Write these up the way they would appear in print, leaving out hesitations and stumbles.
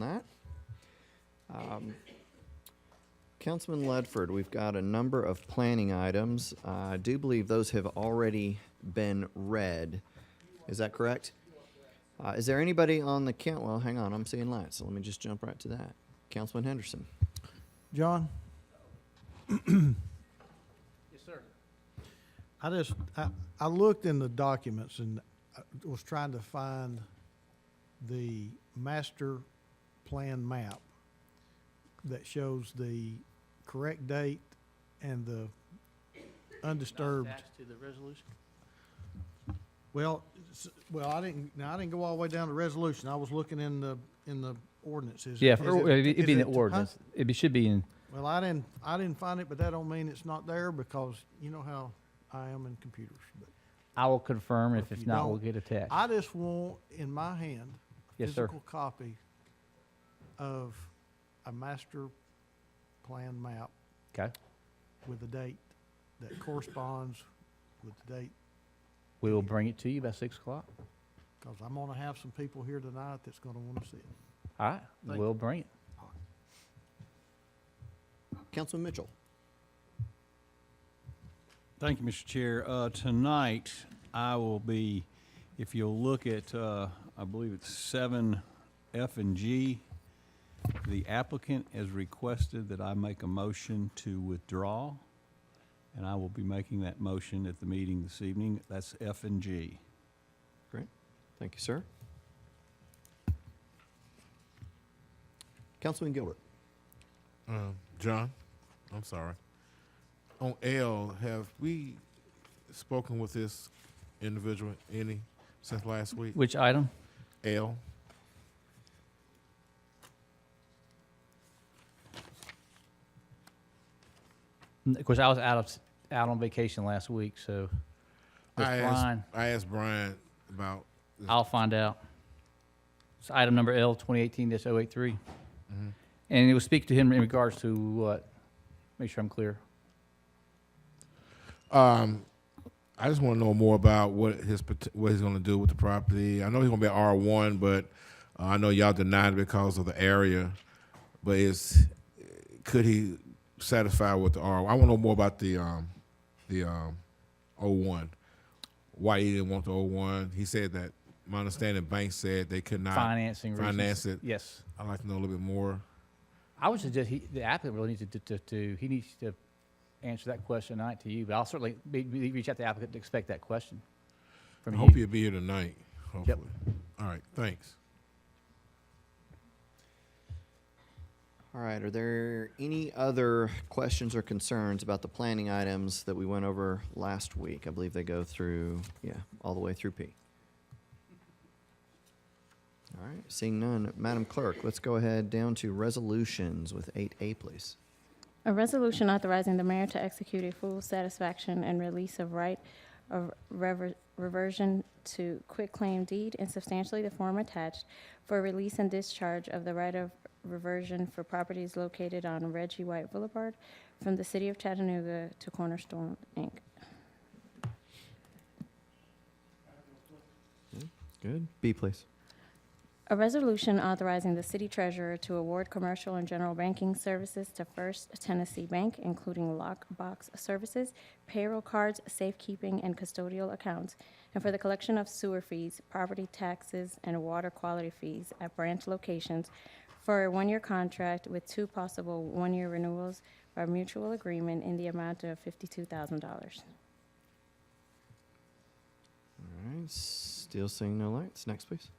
that. Councilman Ledford, we've got a number of planning items. I do believe those have already been read. Is that correct? Is there anybody on the count? Well, hang on, I'm seeing lights, so let me just jump right to that. Councilman Henderson. John? Yes, sir. I looked in the documents and I was trying to find the master plan map that shows the correct date and the undisturbed. Attached to the resolution? Well, I didn't go all the way down to resolution. I was looking in the ordinances. Yeah, Is it'd be in the huh? ordinance. It should be in. Well, I didn't find it, but that don't mean it's not there because you know how I am in computers. But I will confirm. If you not, we'll don't, get attached. I just want in my hand a Yes, sir. physical copy of a master plan map Okay. with a date that corresponds with the date, We will bring it to you by 6 o'clock. because I'm going to have some people here tonight that's going to want to see it. All right. Thank We'll bring it. Councilman Mitchell. Thank you, Mr. Chair. Tonight, I will be, if you'll look at, I believe it's 7F and G, the applicant has requested that I make a motion to withdraw, and I will be making that motion at the meeting this evening. That's F and G. Great. Thank you, sir. Councilman Gilbert. John, I'm sorry. On L, have we spoken with this individual since last week? Which item? L. Of course, I was out on vacation last week, so with Brian, I asked Brian about this. I'll find out. It's item number L 2018-083, Mhm. and it will speak to him in regards to what? Make sure I'm clear. I just want to know more about what he's going to do with the property. I know he's going to be R1, but I know y'all denied it because of the area. But could he satisfy with the R? I want to know more about the O1. Why he didn't want the O1? He said that my understanding, banks said they could not finance it. Yes. I'd like to know a little bit more. I would suggest the applicant really needs he needs to answer that question tonight to you, but I'll certainly reach out to the applicant to expect that question from I you. hope you'll be here tonight, hopefully. All right, thanks. All right, are there any other questions or concerns about the planning items that we went over last week? I believe they go through, all the way through P. All right, seeing none, Madam Clerk, let's go ahead down to resolutions with 8A, please. A resolution authorizing the mayor to execute a full satisfaction and release of right of reversion to quitclaim deed in substantially the form attached for release and discharge of the right of reversion for properties located on Reggie White Boulevard from the city of Chattanooga to Cornerstone, Inc. Good. B, please. A resolution authorizing the city treasurer to award commercial and general banking services to First Tennessee Bank, including Lockbox services, payroll cards, safekeeping, and custodial accounts, and for the collection of sewer fees, property taxes, and water quality fees at branch locations for a one-year contract with 2 possible one-year renewals by mutual agreement in the amount of $52,000. All right, still seeing no lights. Next, please.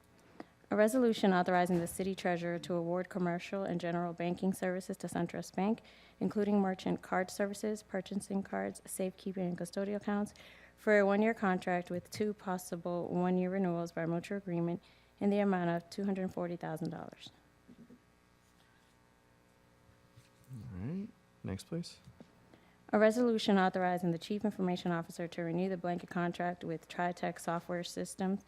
A resolution authorizing the city treasurer to award commercial and general banking services to Suntrust Bank, including merchant card services, purchasing cards, safekeeping, and custodial accounts, for a one-year contract with 2 possible one-year renewals by mutual agreement in the amount of $240,000. All right, next, please. A resolution authorizing the chief information officer to renew the blanket contract with TriTech Software Systems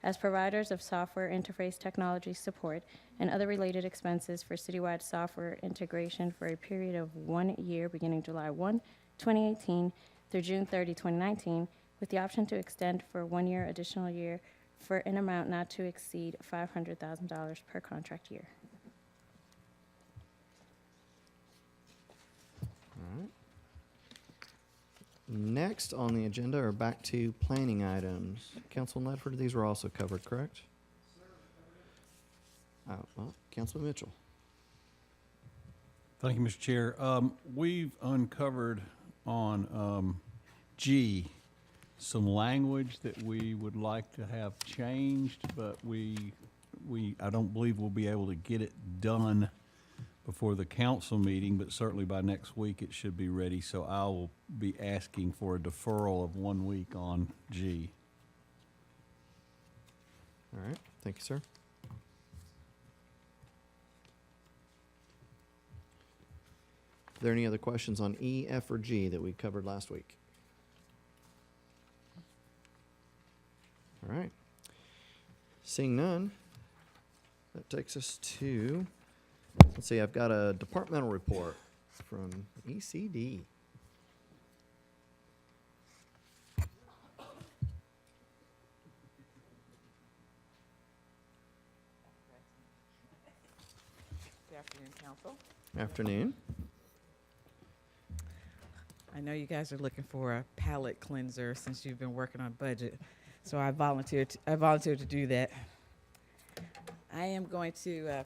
as providers of software interface technology support and other related expenses for citywide software integration for a period of 1 year beginning July 1, 2018 through June 30, 2019, with the option to extend for 1 year additional year for an amount not to exceed $500,000 per contract year. All right. Next on the agenda are back to planning items. Councilman Ledford, these were also covered, correct? Well, Councilman Mitchell. Thank you, Mr. Chair. We've uncovered on G some language that we would like to have changed, but I don't believe we'll be able to get it done before the council meeting, but certainly by next week it should be ready. So I will be asking for a deferral of 1 week on G. All right, thank you, sir. Are there any other questions on E, F, or G that we covered last week? All right. Seeing none, that takes us to, let's see, I've got a departmental report from ECD. Good afternoon, Council. Afternoon. I know you guys are looking for a palate cleanser since you've been working on budget, so I volunteered to do that. I am going to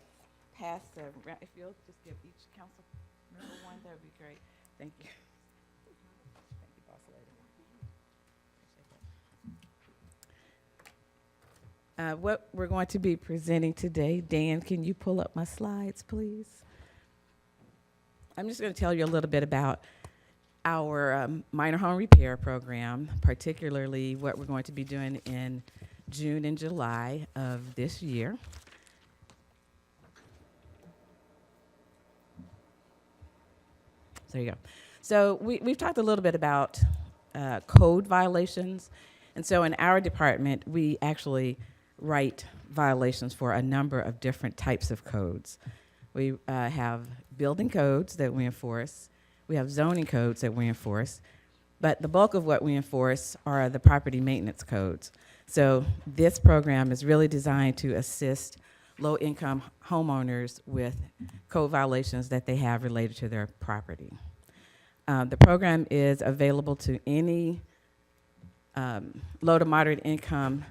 pass around. If you'll just give each council member one, that would be great. Thank you. Thank you, Boss Lady. What we're going to be presenting today, Dan, can you pull up my slides, please? I'm just going to tell you a little bit about our minor home repair program, particularly what we're going to be doing in June and July of this year. There you go. So we've talked a little bit about code violations. And so in our department, we actually write violations for a number of different types of codes. We have building codes that we enforce. We have zoning codes that we enforce. But the bulk of what we enforce are the property maintenance codes. So this program is really designed to assist low-income homeowners with code violations that they have related to their property. The program is available to any low to moderate income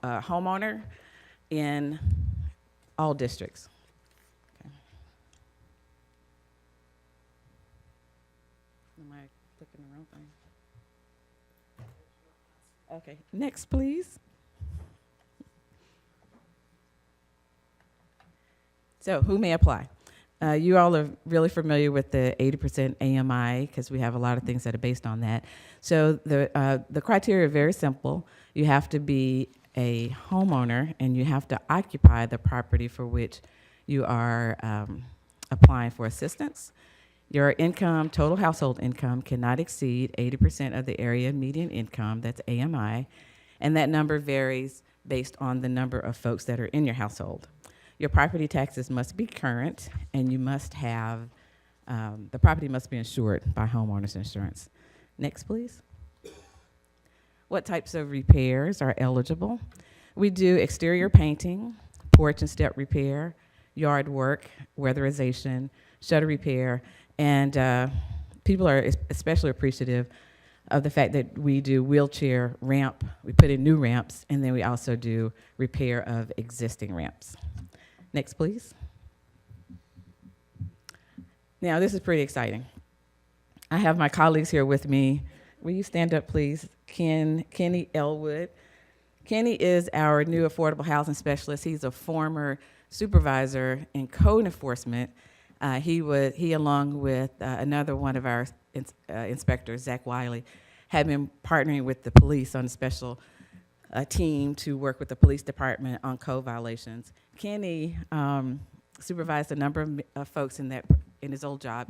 homeowner in all districts. Okay. Am I clicking the wrong thing? Okay, next, please. So who may apply? You all are really familiar with the 80% AMI because we have a lot of things that are based on that. So the criteria are very simple. You have to be a homeowner and you have to occupy the property for which you are applying for assistance. Your income, total household income, cannot exceed 80% of the area median income, that's AMI, and that number varies based on the number of folks that are in your household. Your property taxes must be current, and you must have, the property must be insured by homeowners insurance. Next, please. What types of repairs are eligible? We do exterior painting, porch and step repair, yard work, weatherization, shutter repair, and people are especially appreciative of the fact that we do wheelchair ramp, we put in new ramps, and then we also do repair of existing ramps. Next, please. Now, this is pretty exciting. I have my colleagues here with me. Will you stand up, please? Kenny Elwood. Kenny is our new affordable housing specialist. He's a former supervisor in code enforcement. He, along with another one of our inspectors, Zach Wiley, had been partnering with the police on a special team to work with the police department on code violations. Kenny supervised a number of folks in his old job,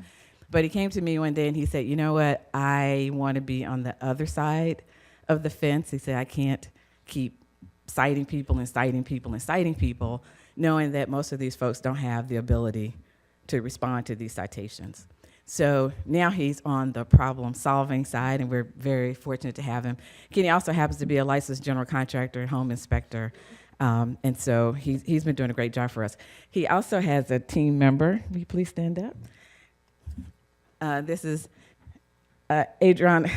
but he came to me one day and he said, you know what, I want to be on the other side of the fence. He said, I can't keep citing people and citing people and citing people, knowing that most of these folks don't have the ability to respond to these citations. So now he's on the problem-solving side, and we're very fortunate to have him. Kenny also happens to be a licensed general contractor and home inspector, and so he's been doing a great job for us. He also has a team member. Will you please stand up? This is Adriana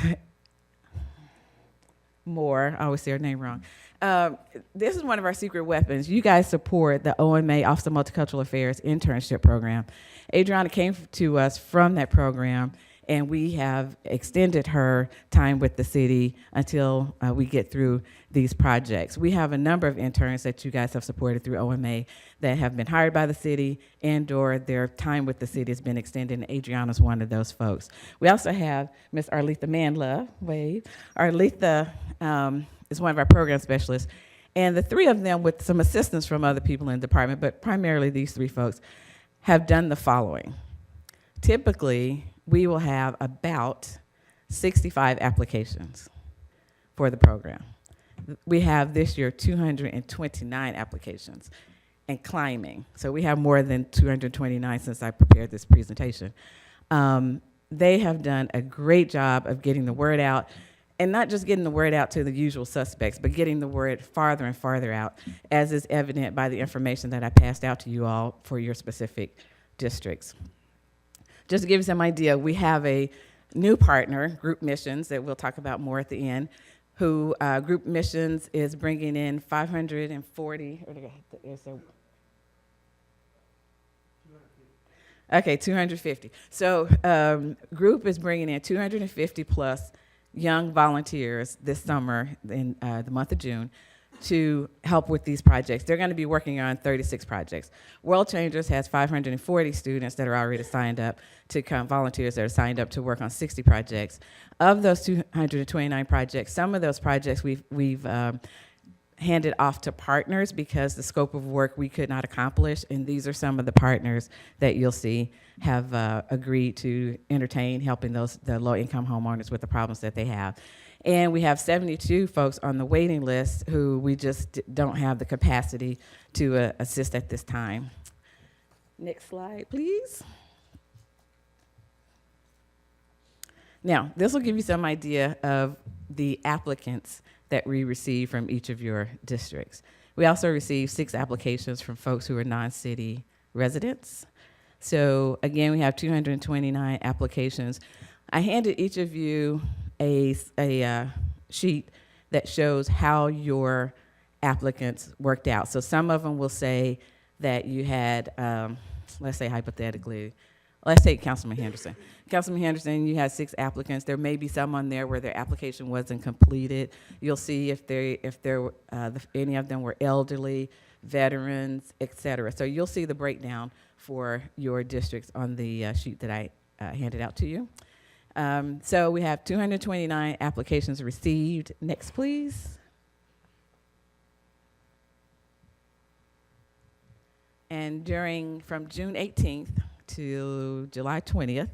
Moore. I always say her name wrong. This is one of our secret weapons. You guys support the OMA, Office of Multicultural Affairs internship program. Adriana came to us from that program, and we have extended her time with the city until we get through these projects. We have a number of interns that you guys have supported through OMA that have been hired by the city and/or their time with the city has been extended, and Adriana's one of those folks. We also have Miss Arletha Manlove, wave. Arletha is one of our program specialists, and the three of them, with some assistance from other people in the department, but primarily these three folks, have done the following. Typically, we will have about 65 applications for the program. We have this year 229 applications and climbing. So we have more than 229 since I prepared this presentation. They have done a great job of getting the word out, and not just getting the word out to the usual suspects, but getting the word farther and farther out, as is evident by the information that I passed out to you all for your specific districts. Just to give you some idea, we have a new partner, Group Missions, that we'll talk about more at the end, who Group Missions is bringing in 540, okay, 250. So Group is bringing in 250 plus young volunteers this summer in the month of June to help with these projects. They're going to be working on 36 projects. World Changers has 540 students that are already signed up to come, volunteers that are signed up to work on 60 projects. Of those 229 projects, some of those projects we've handed off to partners because the scope of work we could not accomplish, and these are some of the partners that you'll see have agreed to entertain helping the low-income homeowners with the problems that they have. And we have 72 folks on the waiting list who we just don't have the capacity to assist at this time. Next slide, please. Now, this will give you some idea of the applicants that we receive from each of your districts. We also received 6 applications from folks who are non-city residents. So again, we have 229 applications. I handed each of you a sheet that shows how your applicants worked out. So some of them will say that you had, let's say hypothetically, let's take Councilman Henderson. Councilman Henderson, you had 6 applicants. There may be some on there where their application wasn't completed. You'll see if any of them were elderly, veterans, et cetera. So you'll see the breakdown for your districts on the sheet that I handed out to you. So we have 229 applications received. Next, please. And from June 18th to July 20th,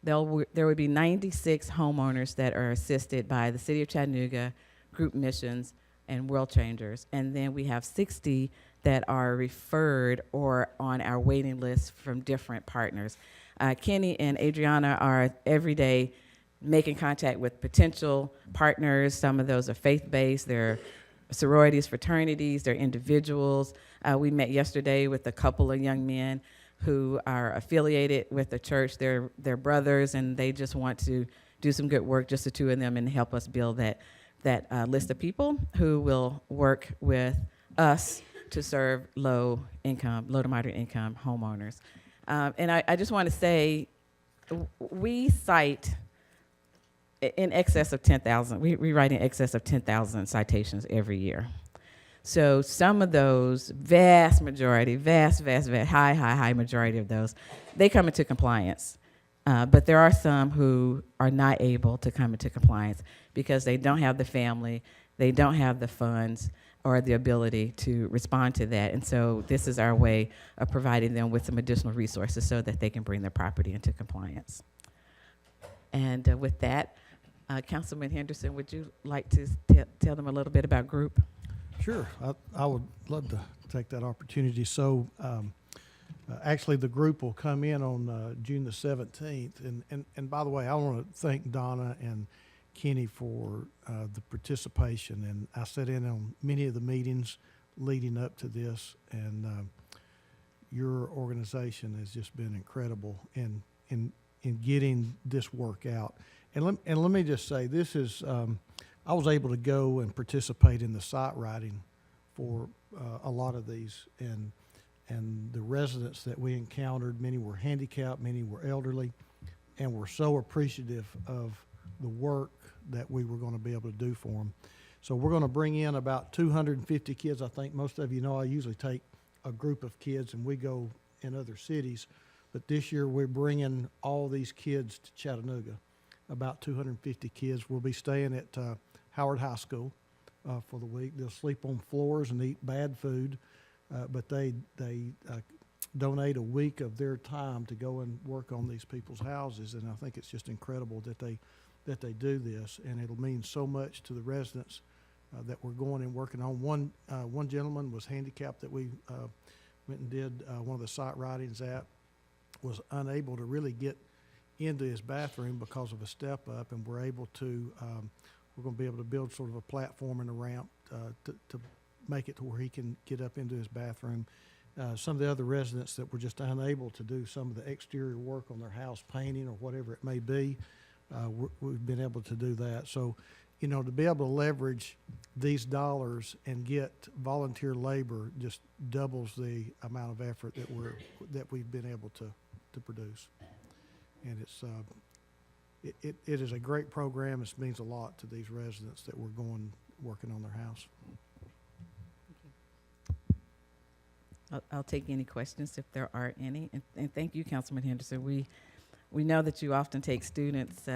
there would be 96 homeowners that are assisted by the City of Chattanooga, Group Missions, and World Changers. And then we have 60 that are referred or on our waiting list from different partners. Kenny and Adriana are every day making contact with potential partners. Some of those are faith-based. They're sororities, fraternities, they're individuals. We met yesterday with a couple of young men who are affiliated with the church. They're brothers, and they just want to do some good work, just the two of them, and help us build that list of people who will work with us to serve low to moderate income homeowners. And I just want to say, we cite in excess of 10,000. We write in excess of 10,000 citations every year. So some of those, vast majority, high majority of those, they come into compliance. But there are some who are not able to come into compliance because they don't have the family, they don't have the funds, or the ability to respond to that. And so this is our way of providing them with some additional resources so that they can bring their property into compliance. And with that, Councilman Henderson, would you like to tell them a little bit about Group? Sure, I would love to take that opportunity. So actually the group will come in on June the 17th. And by the way, I want to thank Donna and Kenny for the participation. And I sat in on many of the meetings leading up to this, and your organization has just been incredible in in getting this work out. And let me just say, this is, I was able to go and participate in the site writing for a lot of these, and the residents that we encountered, many were handicapped, many were elderly, and were so appreciative of the work that we were going to be able to do for them. So we're going to bring in about 250 kids. I think most of you know I usually take a group of kids and we go in other cities, but this year we're bringing all these kids to Chattanooga, about 250 kids. We'll be staying at Howard High School for the week. They'll sleep on floors and eat bad food, but they donate a week of their time to go and work on these people's houses, and I think it's just incredible that they do this, and it'll mean so much to the residents that we're going and working on. One gentleman was handicapped that we went and did one of the site writings at, was unable to really get into his bathroom because of a step up, and we're able to we're going to be able to build sort of a platform and a ramp to make it to where he can get up into his bathroom. Some of the other residents that were just unable to do some of the exterior work on their house, painting or whatever it may be, we've been able to do that. So, you know, to be able to leverage these dollars and get volunteer labor just doubles the amount of effort that we've been able to produce. And it's it is a great program. It means a lot to these residents that we're working on their house. I'll take any questions if there are any. And thank you, Councilman Henderson. We know that you often take students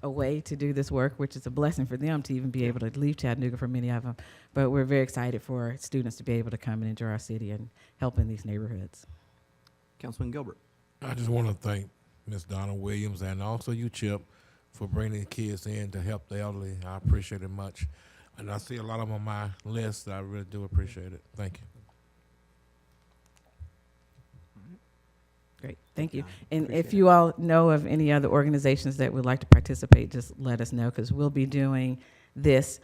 away to do this work, which is a blessing for them to even be able to leave Chattanooga for many of them. But we're very excited for students to be able to come and enjoy our city and help in these neighborhoods. Councilman Gilbert. I just want to thank Ms. Donna Williams and also you, Chip, for bringing the kids in to help the elderly. I appreciate it much. And I see a lot of them on my list. I really do appreciate it. Thank you. Great, thank you. Yeah, And if appreciate you all know of any other organizations that would like to participate, just let us know, because we'll be doing this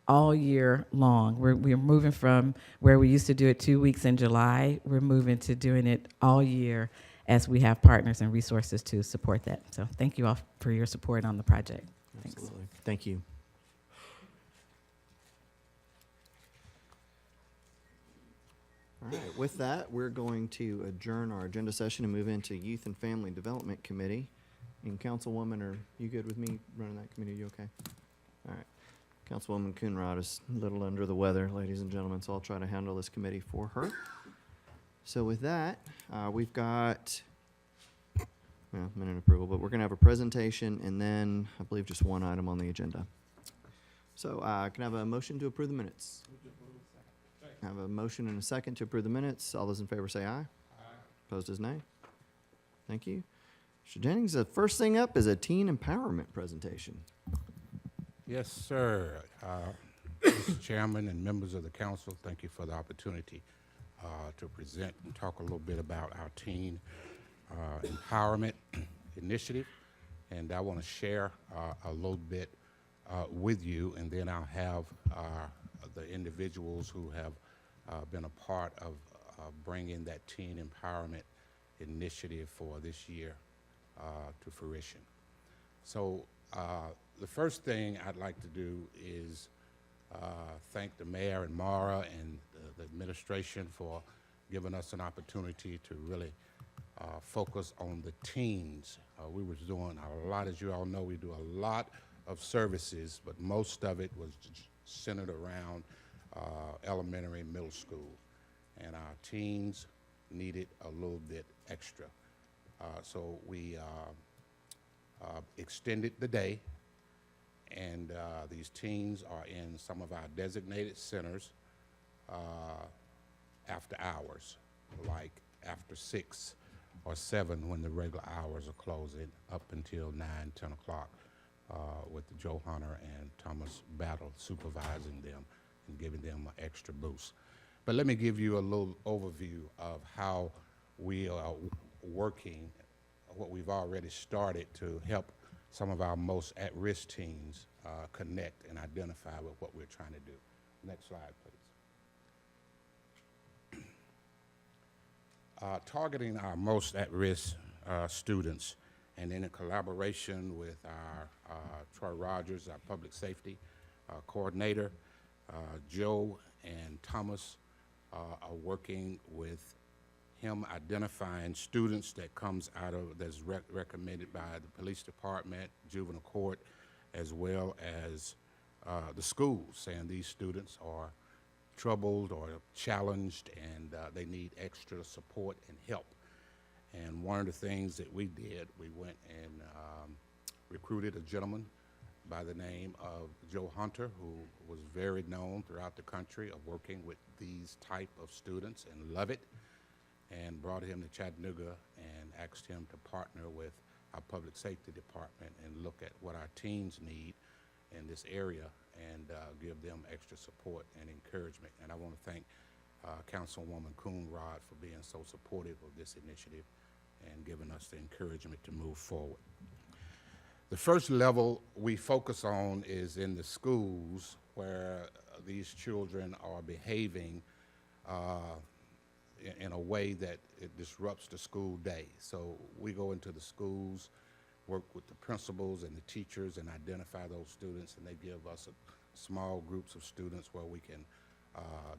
all year long. We're moving from where we used to do it 2 weeks in July. We're moving to doing it all year as we have partners and resources to support that. So thank you all for your support on the project. Thanks. Absolutely. Thank you. All right, with that, we're going to adjourn our agenda session and move into Youth and Family Development Committee. And Councilwoman, are you good with me running that committee? Are you okay? All right. Councilwoman Coonrod is a little under the weather, ladies and gentlemen, so I'll try to handle this committee for her. So with that, we've got, well, minute approval, but we're going to have a presentation and then I believe just one item on the agenda. So can I have a motion to approve the minutes? I have a motion and a second to approve the minutes. All those in favor say aye. Aye. Opposed is nay. Thank you. Mr. Jennings, the first thing up is a teen empowerment presentation. Yes, sir. Mr. Chairman and members of the council, thank you for the opportunity to present and talk a little bit about our teen empowerment initiative. And I want to share a little bit with you, and then I'll have the individuals who have been a part of bringing that teen empowerment initiative for this year to fruition. So the first thing I'd like to do is thank the mayor and Maura and the administration for giving us an opportunity to really focus on the teens. We were doing a lot, as you all know, we do a lot of services, but most of it was centered around elementary and middle school. And our teens needed a little bit extra. So we extended the day, and these teens are in some of our designated centers after hours, like after 6 or 7 when the regular hours are closing, up until 9, 10 o'clock with Joe Hunter and Thomas Battle supervising them and giving them an extra boost. But let me give you a little overview of how we are working, what we've already started to help some of our most at-risk teens connect and identify with what we're trying to do. Next slide, please. Targeting our most at-risk students And then in collaboration with our Troy Rogers, our public safety coordinator, Joe and Thomas are working with him identifying students that comes out of, that's recommended by the police department, juvenile court, as well as the schools, saying these students are troubled or challenged and they need extra support and help. And one of the things that we did, we went and recruited a gentleman by the name of Joe Hunter, who was very known throughout the country of working with these type of students and love it, and brought him to Chattanooga and asked him to partner with our public safety department and look at what our teens need in this area and give them extra support and encouragement. And I want to thank Councilwoman Coonrod for being so supportive of this initiative and giving us the encouragement to move forward. The first level we focus on is in the schools where these children are behaving in a way that it disrupts the school day. So we go into the schools, work with the principals and the teachers and identify those students, and they give us small groups of students where we can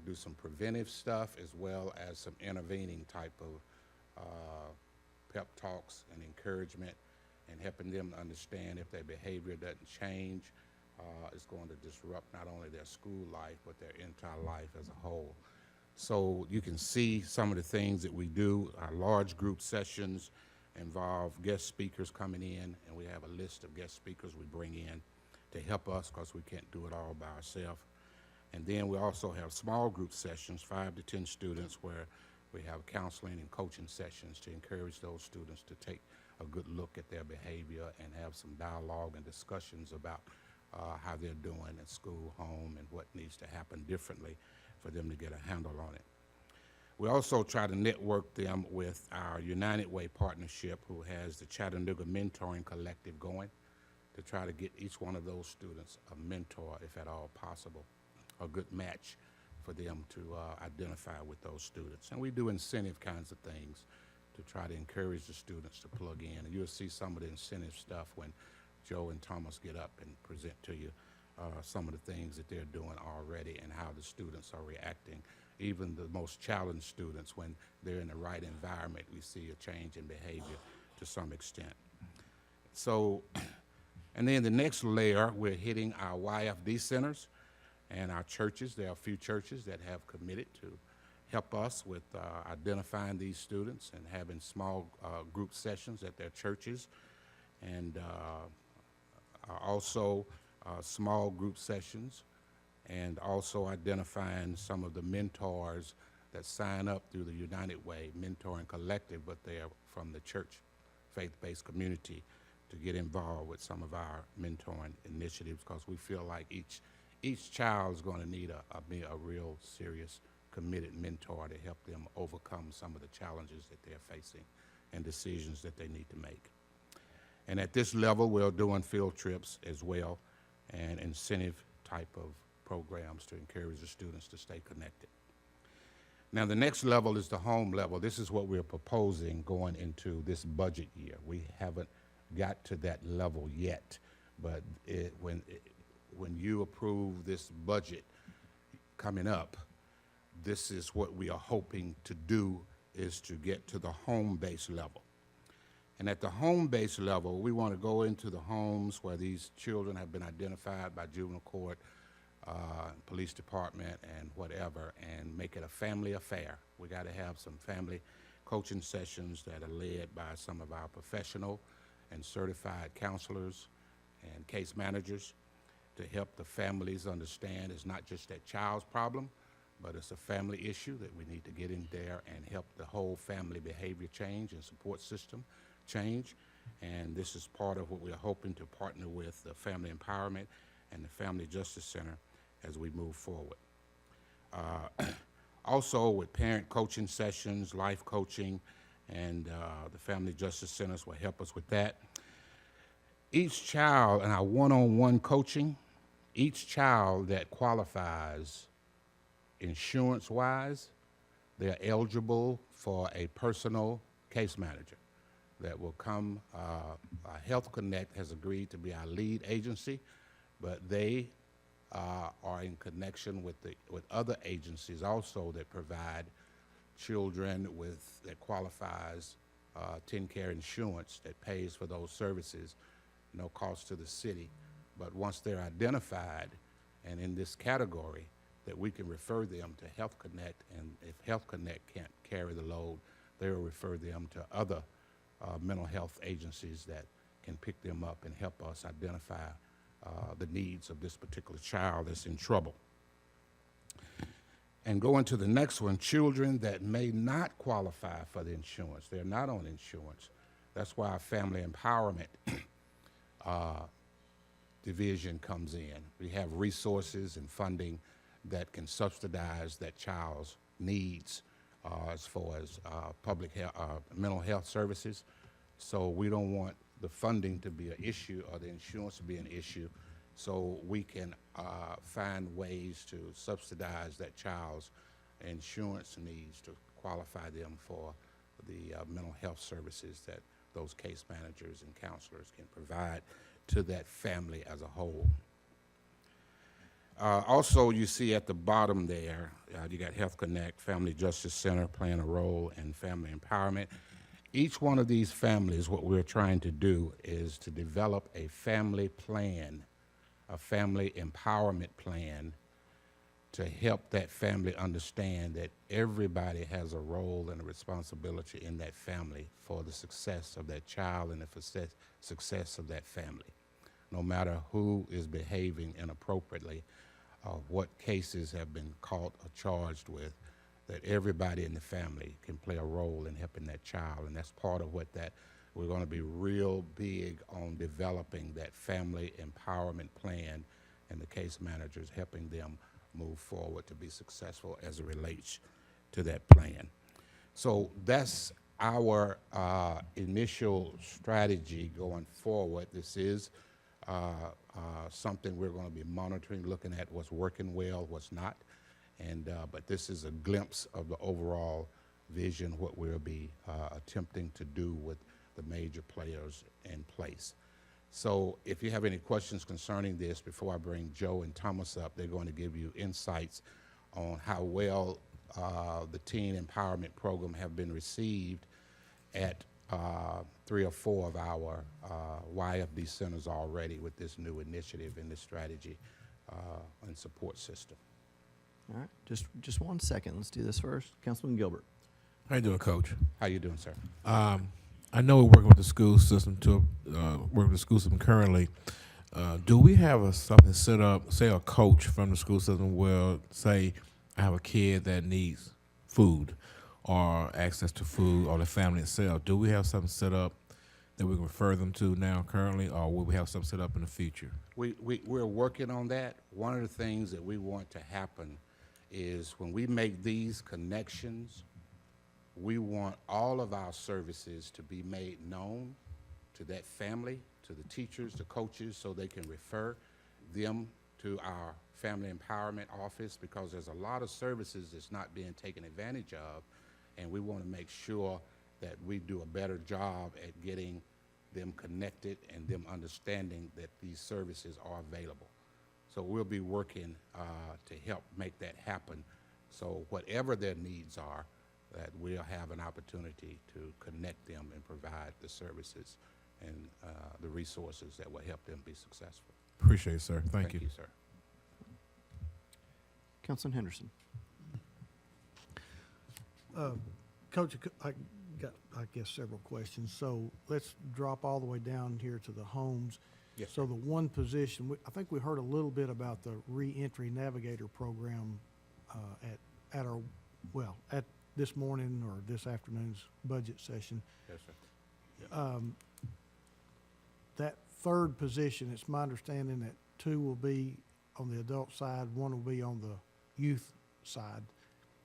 do some preventive stuff as well as some intervening type of pep talks and encouragement, and helping them understand if their behavior doesn't change, it's going to disrupt not only their school life, but their entire life as a whole. So you can see some of the things that we do. Our large group sessions involve guest speakers coming in, and we have a list of guest speakers we bring in to help us because we can't do it all by ourselves. And then we also have small group sessions, 5 to 10 students, where we have counseling and coaching sessions to encourage those students to take a good look at their behavior and have some dialogue and discussions about how they're doing at school, home, and what needs to happen differently for them to get a handle on it. We also try to network them with our United Way partnership, who has the Chattanooga Mentoring Collective going, to try to get each one of those students a mentor, if at all possible, a good match for them to identify with those students. And we do incentive kinds of things to try to encourage the students to plug in. And you'll see some of the incentive stuff when Joe and Thomas get up and present to you some of the things that they're doing already and how the students are reacting. Even the most challenged students, when they're in the right environment, we see a change in behavior to some extent. So, and then the next layer, we're hitting our YFD centers and our churches. There are a few churches that have committed to help us with identifying these students and having small group sessions at their churches, and also small group sessions, and also identifying some of the mentors that sign up through the United Way Mentoring Collective, but they are from the church faith-based community, to get involved with some of our mentoring initiatives, because we feel like each child is going to need a real serious committed mentor to help them overcome some of the challenges that they're facing and decisions that they need to make. And at this level, we're doing field trips as well and incentive type of programs to encourage the students to stay connected. Now, the next level is the home level. This is what we're proposing going into this budget year. We haven't got to that level yet, but when you approve this budget coming up, this is what we are hoping to do, is to get to the home-based level. And at the home-based level, we want to go into the homes where these children have been identified by juvenile court, police department, and whatever, and make it a family affair. We got to have some family coaching sessions that are led by some of our professional and certified counselors and case managers to help the families understand it's not just that child's problem, but it's a family issue that we need to get in there and help the whole family behavior change and support system change. And this is part of what we're hoping to partner with the Family Empowerment and the Family Justice Center as we move forward. Also with parent coaching sessions, life coaching, and the Family Justice Centers will help us with that. Each child in our one-on-one coaching, each child that qualifies insurance-wise, they're eligible for a personal case manager. that will come. Health Connect has agreed to be our lead agency, but they are in connection with other agencies also that provide children that qualifies TennCare insurance that pays for those services, no cost to the city. But once they're identified and in this category, that we can refer them to Health Connect, and if Health Connect can't carry the load, they will refer them to other mental health agencies that can pick them up and help us identify the needs of this particular child that's in trouble. And going to the next one, children that may not qualify for the insurance. They're not on insurance. That's why our family empowerment division comes in. We have resources and funding that can subsidize that child's needs as far as public health, mental health services. So we don't want the funding to be an issue or the insurance to be an issue. So we can find ways to subsidize that child's insurance needs to qualify them for the mental health services that those case managers and counselors can provide to that family as a whole. Also, you see at the bottom there, you got Health Connect, Family Justice Center playing a role in family empowerment. Each one of these families, what we're trying to do is to develop a family plan, a family empowerment plan to help that family understand that everybody has a role and a responsibility in that family for the success of that child and the success of that family. No matter who is behaving inappropriately, what cases have been caught or charged with, that everybody in the family can play a role in helping that child. And that's part of what we're going to be real big on developing that family empowerment plan, and the case managers helping them move forward to be successful as it relates to that plan. So that's our initial strategy going forward. This is something we're going to be monitoring, looking at what's working well, what's not. And but this is a glimpse of the overall vision, what we'll be attempting to do with the major players in place. So if you have any questions concerning this, before I bring Joe and Thomas up, they're going to give you insights on how well the teen empowerment program have been received at 3 or 4 of our YFD centers already with this new initiative and this strategy and support system. All right, just 1 second. Let's do this first. Councilman Gilbert. How you doing, Coach? How you doing, sir? I know we're working with the school system currently. Do we have something set up, say a coach from the school system will say, I have a kid that needs food or access to food, or the family itself? Do we have something set up that we can refer them to now currently, or will we have something set up in the future? We're working on that. One of the things that we want to happen is when we make these connections, we want all of our services to be made known to that family, to the teachers, the coaches, so they can refer them to our family empowerment office, because there's a lot of services that's not being taken advantage of, and we want to make sure that we do a better job at getting them connected and them understanding that these services are available. So we'll be working to help make that happen. So whatever their needs are, that we'll have an opportunity to connect them and provide the services and the resources that will help them be successful. Appreciate it, sir. Thank you. Thank you, sir. Councilman Henderson. Coach, I got, I guess, several questions. So let's drop all the way down here to the homes. Yes, So sir. the one position, I think we heard a little bit about the reentry navigator program at our, well, at this morning or this afternoon's budget session. Yes, sir. That third position, it's my understanding that 2 will be on the adult side, 1 will be on the youth side.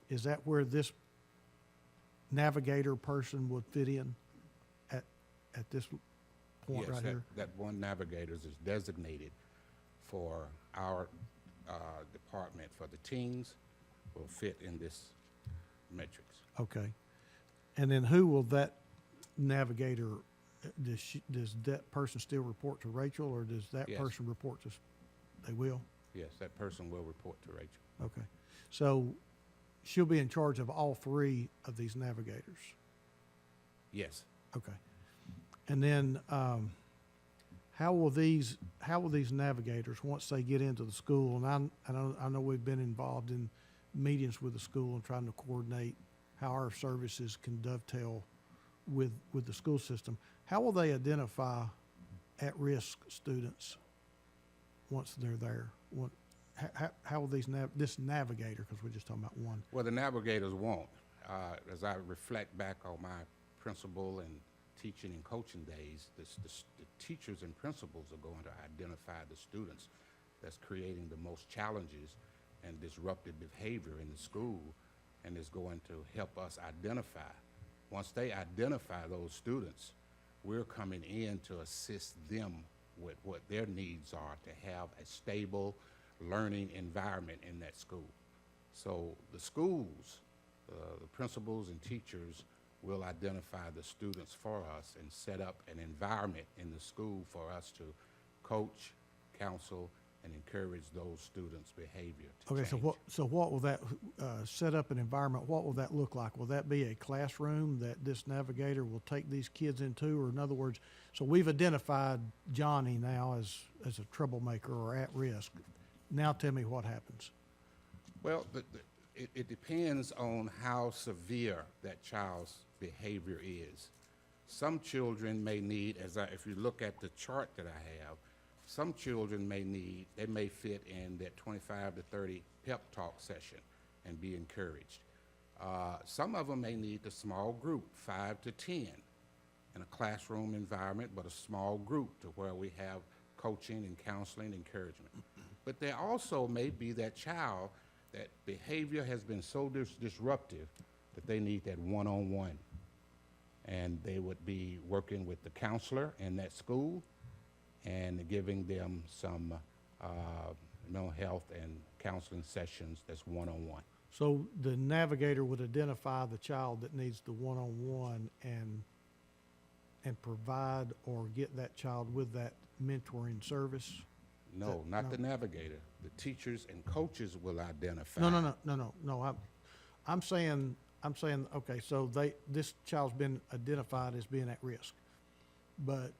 Is that where this navigator person would fit in at this point Yes, right here? that one navigator is designated for our department for the teens, will fit in this matrix. Okay. And then who will that Navigator, does that person still report to Rachel, or does that Yes. person report to, they will? Yes, that person will report to Rachel. Okay. So she'll be in charge of all three of these navigators? Yes. Okay. And then, how will these navigators, once they get into the school, and I know we've been involved in meetings with the school and trying to coordinate how our services can dovetail with the school system. How will they identify at-risk students once they're there? How will this navigator, because we're just talking about one. Well, the navigators won't. As I reflect back on my principal and teaching and coaching days, the teachers and principals are going to identify the students that's creating the most challenges and disruptive behavior in the school, and is going to help us identify. Once they identify those students, we're coming in to assist them with what their needs are to have a stable learning environment in that school. So the schools, the principals and teachers will identify the students for us and set up an environment in the school for us to coach, counsel, and encourage those students' behavior to Okay, change. so what will that, set up an environment, what will that look like? Will that be a classroom that this navigator will take these kids into? Or in other words, so we've identified Johnny now as a troublemaker or at risk. Now tell me what happens. Well, it depends on how severe that child's behavior is. Some children may need, if you look at the chart that I have, some children they may fit in that 25 to 30 pep talk session and be encouraged. Some of them may need a small group, 5 to 10, in a classroom environment, but a small group to where we have coaching and counseling, encouragement. But there also may be that child that behavior has been so disruptive that they need that one-on-one. And they would be working with the counselor in that school and giving them some mental health and counseling sessions that's one-on-one. So the navigator would identify the child that needs the one-on-one and provide or get that child with that mentoring service? No, not the navigator. The teachers and coaches will identify. No. I'm saying, okay, so this child's been identified as being at risk. But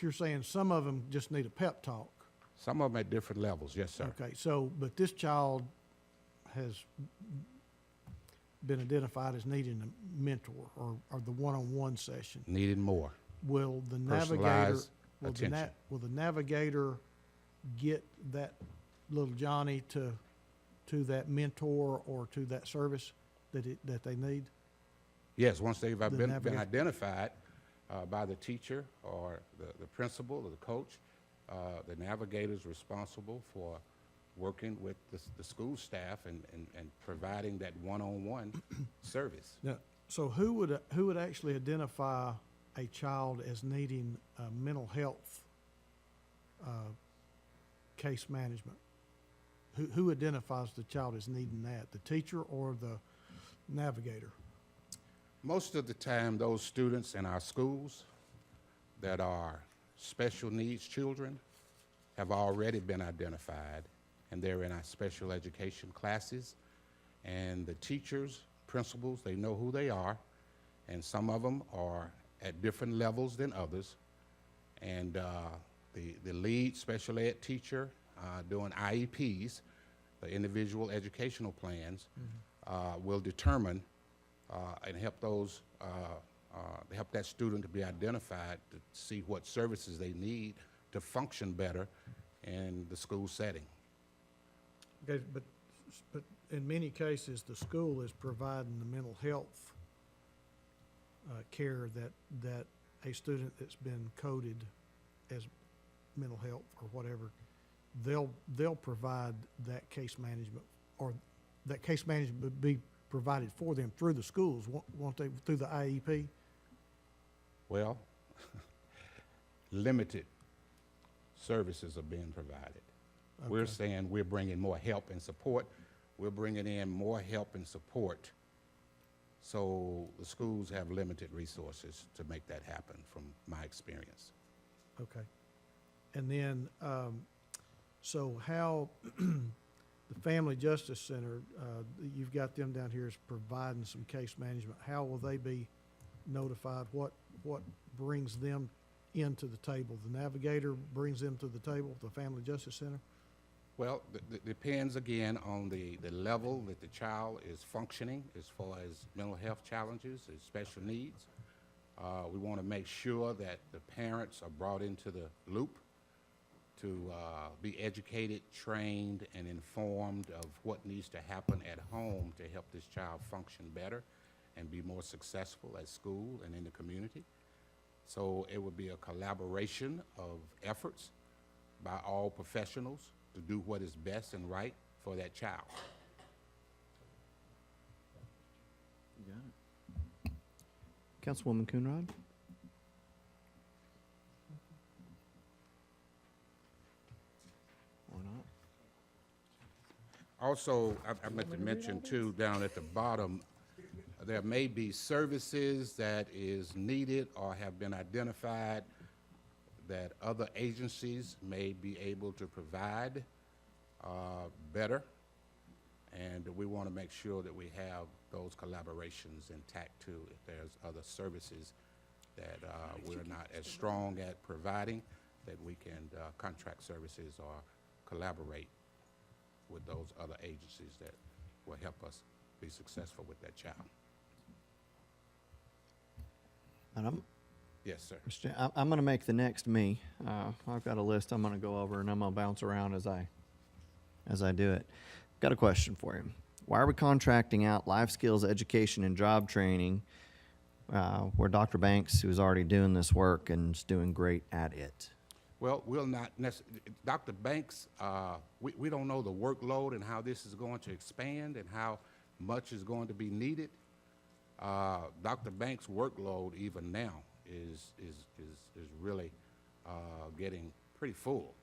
you're saying some of them just need a pep talk. Some of them at different levels, yes, sir. Okay, so, but this child has been identified as needing a mentor or the one-on-one session. Needed more. Will the navigator, Personalized attention. will the navigator get that little Johnny to that mentor or to that service that they need? Yes, once they've been navigator. identified by the teacher or the principal or the coach, the navigator is responsible for working with the school staff and providing that one-on-one service. Now, so who would actually identify a child as needing mental health case management? Who identifies the child as needing that? The teacher or the navigator? Most of the time, those students in our schools that are special needs children have already been identified, and they're in our special education classes. And the teachers, principals, they know who they are, and some of them are at different levels than others. And the lead special ed teacher doing IEPs, the individual educational plans, will determine and help help that student to be identified to see what services they need to function better in the school setting. Okay, but in many cases, the school is providing the mental health care that a student that's been coded as mental health or whatever, they'll provide that case management, or that case management would be provided for them through the schools, won't they, through the IEP? Well, limited services are being provided. We're Okay. saying we're bringing more help and support. We're bringing in more help and support So the schools have limited resources to make that happen, from my experience. Okay. And then, so how, the Family Justice Center, you've got them down here as providing some case management. How will they be notified? What brings them into the table? The Navigator brings them to the table, the Family Justice Center? Well, it depends again on the level that the child is functioning as far as mental health challenges and special needs. We want to make sure that the parents are brought into the loop to be educated, trained, and informed of what needs to happen at home to help this child function better and be more successful at school and in the community. So it would be a collaboration of efforts by all professionals to do what is best and right for that child. Councilwoman Coonrod? Or not? Also, I meant to mention too, down at the bottom, there may be services that is needed or have been identified that other agencies may be able to provide better. And we want to make sure that we have those collaborations intact too. If there's other services that we're not as strong at providing, that we can contract services or collaborate with those other agencies that will help us be successful with that child. And Yes, sir. I'm going to make the next me. I've got a list I'm going to go over, and I'm going to bounce around as I do it. Got a question for you. Why are we contracting out life skills education and job training where Dr. Banks, who's already doing this work and is doing great at it? Well, we'll not necessarily, Dr. Banks, we don't know the workload and how this is going to expand and how much is going to be needed. Dr. Banks' workload even now is really getting pretty full.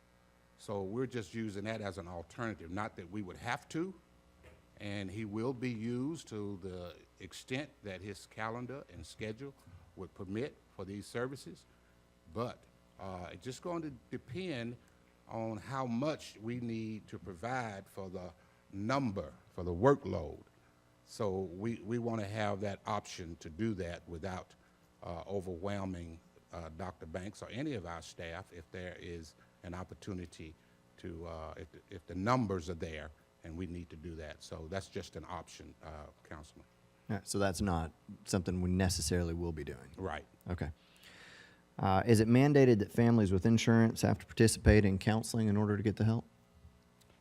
So we're just using that as an alternative, not that we would have to, and he will be used to the extent that his calendar and schedule would permit for these services, but it's just going to depend on how much we need to provide for the number, for the workload. So we want to have that option to do that without overwhelming Dr. Banks or any of our staff if there is an opportunity to, if the numbers are there and we need to do that. So that's just an option, Councilman. All right, so that's not something we necessarily will be doing. Right. Okay. Is it mandated that families with insurance have to participate in counseling in order to get the help?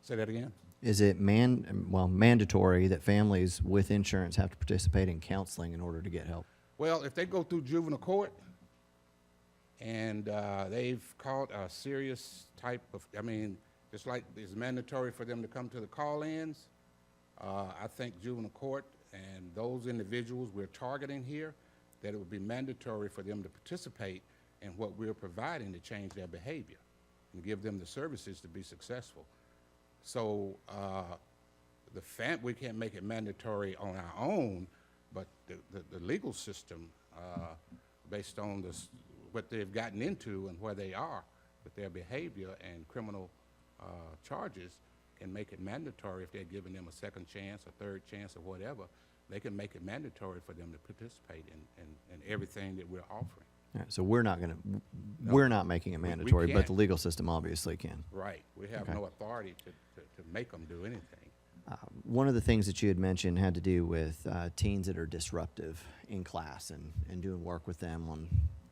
Say that again? Is it mandatory that families with insurance have to participate in counseling in order to get help? Well, if they go through juvenile court and they've caught a serious type of, just like it's mandatory for them to come to the call-ins, I think juvenile court and those individuals we're targeting here, that it would be mandatory for them to participate in what we're providing to change their behavior and give them the services to be successful. So we can't make it mandatory on our own, but the legal system, based on what they've gotten into and where they are with their behavior and criminal charges, can make it mandatory if they're giving them a second chance, a third chance, or whatever. They can make it mandatory for them to participate in everything that we're offering. All right, so we're not making it mandatory, but can't. the legal system obviously can. Right. We have Okay. no authority to make them do anything. One of the things that you had mentioned had to do with teens that are disruptive in class and doing work with them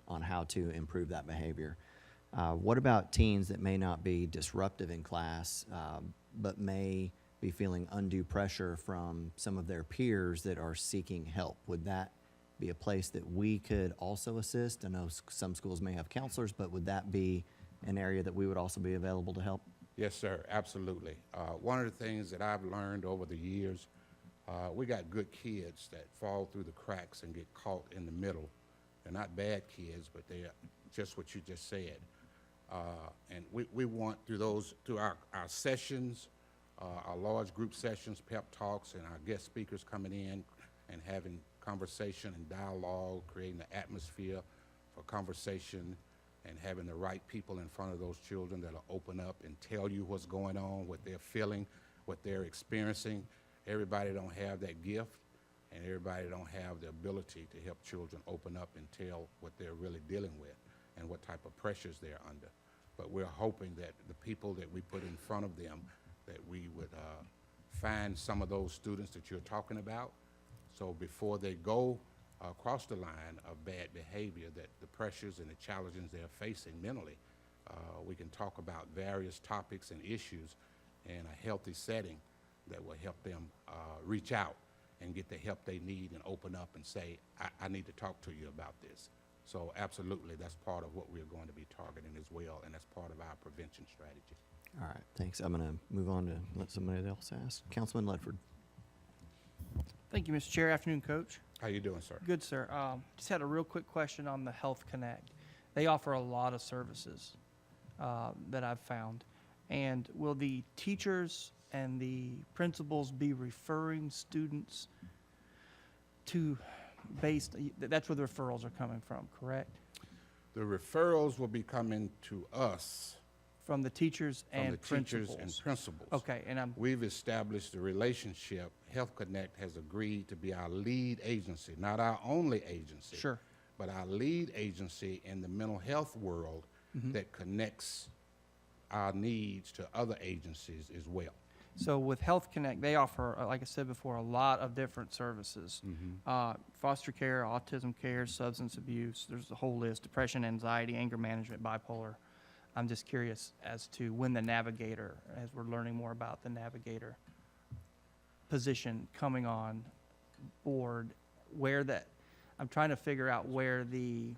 on how to improve that behavior. What about teens that may not be disruptive in class, but may be feeling undue pressure from some of their peers that are seeking help? Would that be a place that we could also assist? I know some schools may have counselors, but would that be an area that we would also be available to help? Yes, sir, absolutely. One of the things that I've learned over the years, we got good kids that fall through the cracks and get caught in the middle. They're not bad kids, but they're just what you just said. And we want through our sessions, our large group sessions, pep talks, and our guest speakers coming in and having conversation and dialogue, creating the atmosphere for conversation, and having the right people in front of those children that'll open up and tell you what's going on, what they're feeling, what they're experiencing. Everybody don't have that gift, and everybody don't have the ability to help children open up and tell what they're really dealing with and what type of pressures they're under. But we're hoping that the people that we put in front of them, that we would find some of those students that you're talking about, so before they go across the line of bad behavior, that the pressures and the challenges they're facing mentally, we can talk about various topics and issues in a healthy setting that will help them reach out and get the help they need and open up and say, I need to talk to you about this. So absolutely, that's part of what we're going to be targeting as well, and that's part of our prevention strategy. All right, thanks. I'm going to move on to let somebody else ask. Councilman Ledford. Thank you, Mr. Chair. Afternoon, Coach. How you doing, sir? Good, sir. Just had a real quick question on the Health Connect. They offer a lot of services that I've found. And will the teachers and the principals be referring students to that's where the referrals are coming from, correct? The referrals will be coming to us From the teachers from and the teachers principals? and principals. Okay, and We've established a relationship. Health Connect has agreed to be our lead agency, not our only agency. Sure. But our lead agency in the mental health world that connects our needs to other agencies as well. So with Health Connect, they offer, like I said before, a lot of different services. Foster care, autism care, substance abuse, there's a whole list, depression, anxiety, anger management, bipolar. I'm just curious as to when the Navigator, as we're learning more about the Navigator position coming on board, where that, I'm trying to figure out where the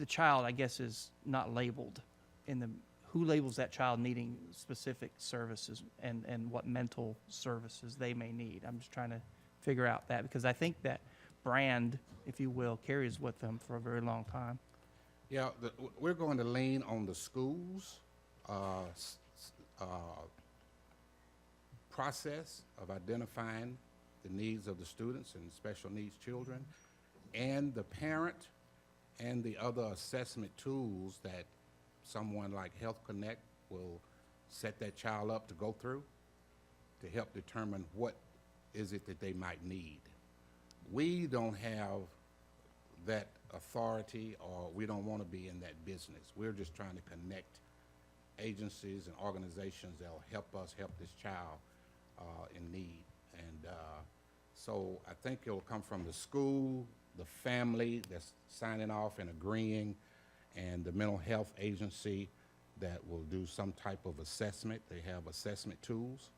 child, I guess, is not labeled in the, who labels that child needing specific services and what mental services they may need. I'm just trying to figure out that, because I think that brand, if you will, carries with them for a very long time. Yeah, we're going to lean on the schools' process of identifying the needs of the students and special needs children, and the parent and the other assessment tools that someone like Health Connect will set that child up to go through to help determine what is it that they might need. We don't have that authority, or we don't want to be in that business. We're just trying to connect agencies and organizations that will help us help this child in need. And so I think it will come from the school, the family that's signing off and agreeing, and the mental health agency that will do some type of assessment. They have assessment tools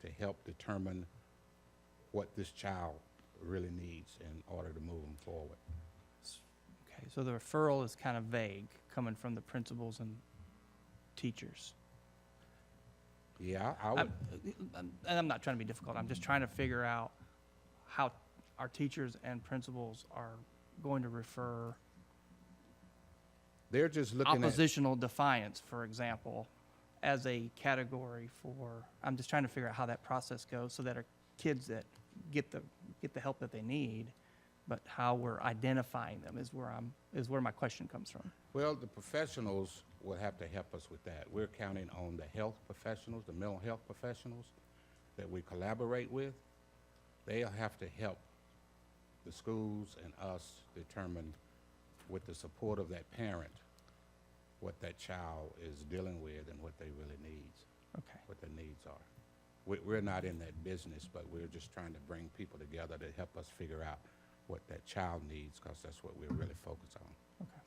to help determine what this child really needs in order to move them forward. Okay, so the referral is kind of vague, coming from the principals and teachers. Yeah, I would. And I'm not trying to be difficult. I'm just trying to figure out how our teachers and principals are going to refer They're just looking at. oppositional defiance, for example, as a category for. I'm just trying to figure out how that process goes, so that our kids that get the help that they need, but how we're identifying them is where my question comes from. Well, the professionals will have to help us with that. We're counting on the health professionals, the mental health professionals that we collaborate with. They'll have to help the schools and us determine, with the support of that parent, what that child is dealing with and what they really needs, Okay. what their needs are. We're not in that business, but we're just trying to bring people together to help us figure out what that child needs, because that's what we're really focused on. Okay.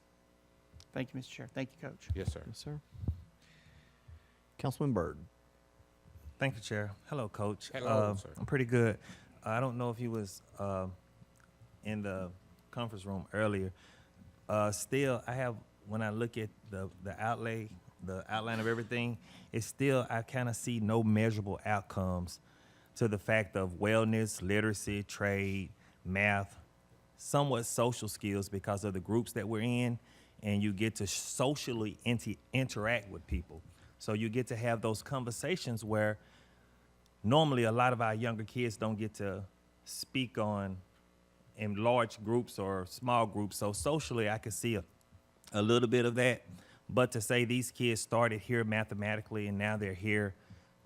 Thank you, Mr. Chair. Thank you, Coach. Yes, sir. Yes, sir. Councilman Byrd. Thank you, Chair. Hello, Coach. Hello, sir. I'm pretty good. I don't know if you was in the conference room earlier. Still, I have, when I look at the outline of everything, it's still, I kind of see no measurable outcomes to the fact of wellness, literacy, trade, math, somewhat social skills because of the groups that we're in, and you get to socially interact with people. So you get to have those conversations where normally a lot of our younger kids don't get to speak on in large groups or small groups. So socially, I could see a little bit of that. But to say these kids started here mathematically and now they're here,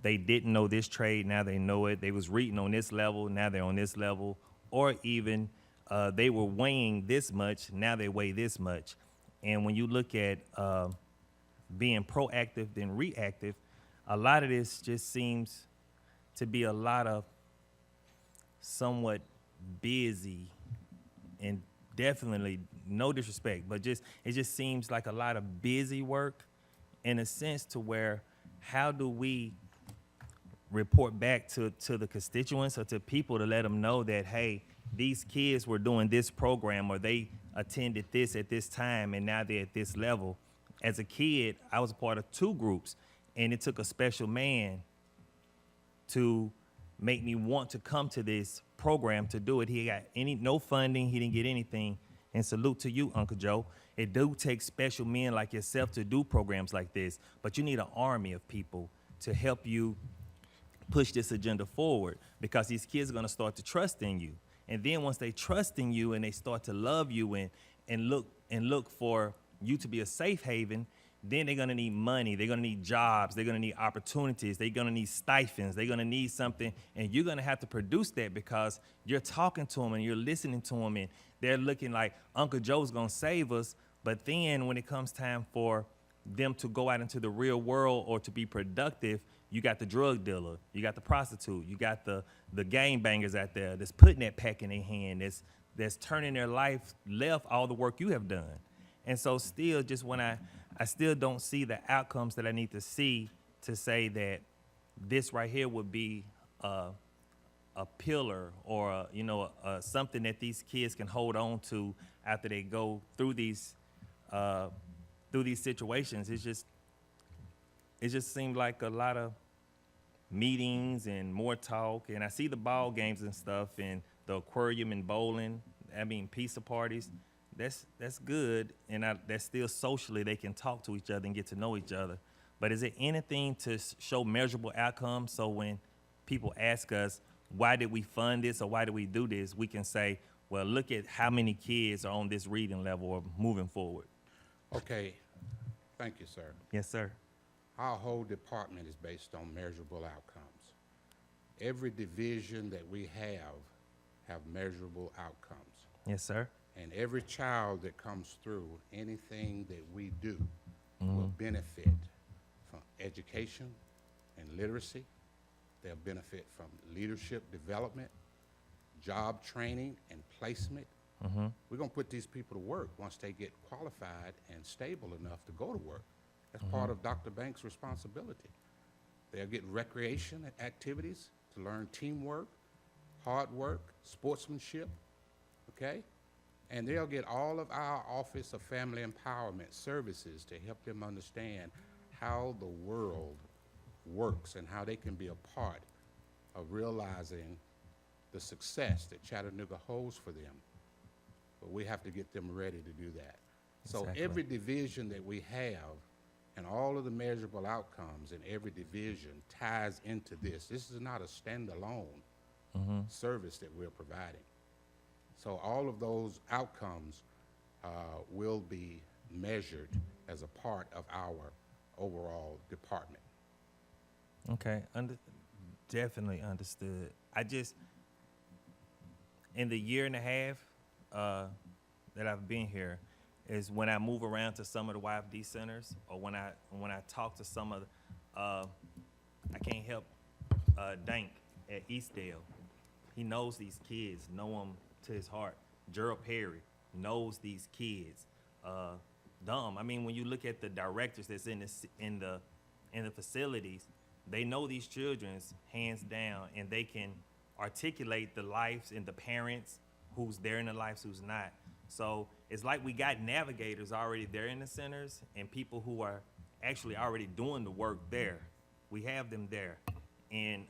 they didn't know this trade, now they know it. They was reading on this level, now they're on this level. Or even they were weighing this much, now they weigh this much. And when you look at being proactive than reactive, a lot of this just seems to be a lot of somewhat busy, and definitely no disrespect, but it just seems like a lot of busy work in a sense to where how do we report back to the constituents or to people to let them know that, hey, these kids were doing this program or they attended this at this time and now they're at this level. As a kid, I was a part of 2 groups, and it took a special man to make me want to come to this program to do it. He got no funding, he didn't get anything. And salute to you, Uncle Joe. It do take special men like yourself to do programs like this, but you need an army of people to help you push this agenda forward, because these kids are gonna start to trust in you. And then once they trust in you and they start to love you and look for you to be a safe haven, then they're gonna need money, they're gonna need jobs, they're gonna need opportunities, they're gonna need stipends, they're gonna need something, and you're gonna have to produce that because you're talking to them and you're listening to them and they're looking like Uncle Joe's gonna save us. But then when it comes time for them to go out into the real world or to be productive, you got the drug dealer, you got the prostitute, you got the gangbangers out there that's putting that pack in their hand, that's turning their life left all the work you have done. And so still, just when I still don't see the outcomes that I need to see to say that this right here would be a pillar or something that these kids can hold on to after they go through these situations. It just seemed like a lot of meetings and more talk. And I see the ball games and stuff and the aquarium and bowling. I mean, pizza parties. That's good, and that's still socially they can talk to each other and get to know each other. But is there anything to show measurable outcomes so when people ask us, why did we fund this or why did we do this, we can say, well, look at how many kids are on this reading level or moving forward. Okay, thank you, sir. Yes, sir. Our whole department is based on measurable outcomes. Every division that we have measurable outcomes. Yes, sir. And every child that comes through, anything that we do will benefit from education and literacy. They'll benefit from leadership development, job training and placement. We're gonna put these people to work once they get qualified and stable enough to go to work. That's part of Dr. Banks' responsibility. They'll get recreation activities to learn teamwork, hard work, sportsmanship, okay? And they'll get all of our Office of Family Empowerment services to help them understand how the world works and how they can be a part of realizing the success that Chattanooga holds for them. But we have to get them ready to do that. So Exactly. every division that we have and all of the measurable outcomes in every division ties into this. This is not a standalone service that we're providing. So all of those outcomes will be measured as a part of our overall department. Okay, definitely understood. I just, in the year and a half that I've been here, is when I move around to some of the YFD centers, or when I talk to some of, I can't help Dank at Eastdale. He knows these kids, know them to his heart. Gerald Perry knows these kids. I mean, when you look at the directors that's in the facilities, they know these children's hands down, and they can articulate the lives and the parents, who's there in the lives, who's not. So it's like we got navigators already there in the centers and people who are actually already doing the work there. We have them there. And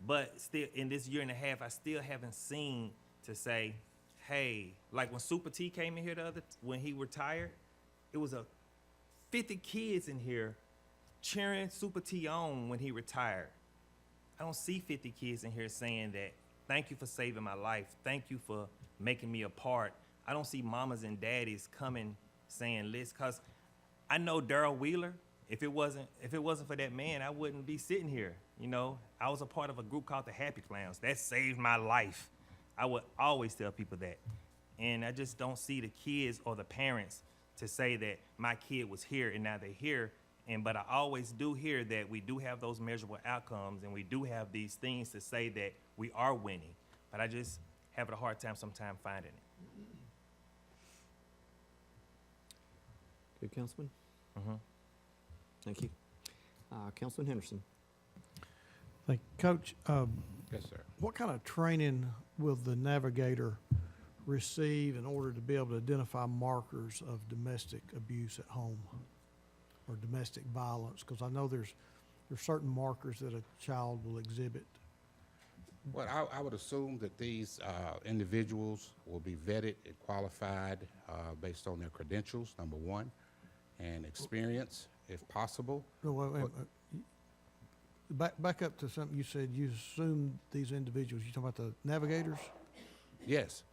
but still in this year and a half, I still haven't seen to say, hey, like when Super T came in here when he retired, it was 50 kids in here cheering Super T on when he retired. I don't see 50 kids in here saying that, thank you for saving my life. Thank you for making me a part. I don't see mamas and daddies coming saying, "Liz," because I know Darrell Wheeler. If it wasn't for that man, I wouldn't be sitting here. You know, I was a part of a group called the Happy Clowns. That saved my life. I would always tell people that. And I just don't see the kids or the parents to say that my kid was here and now they're here. But I always do hear that we do have those measurable outcomes and we do have these things to say that we are winning. But I just have a hard time sometimes finding it. Good, Councilman. Mhm. Thank you. Councilman Henderson. Thank you. Coach, Yes, sir. what kind of training will the Navigator receive in order to be able to identify markers of domestic abuse at home or domestic violence? Because I know there's certain markers that a child will exhibit. Well, I would assume that these individuals will be vetted and qualified based on their credentials, number one, and experience, if possible. No, back up to something you said. You assume these individuals, you talking about the navigators? Yes,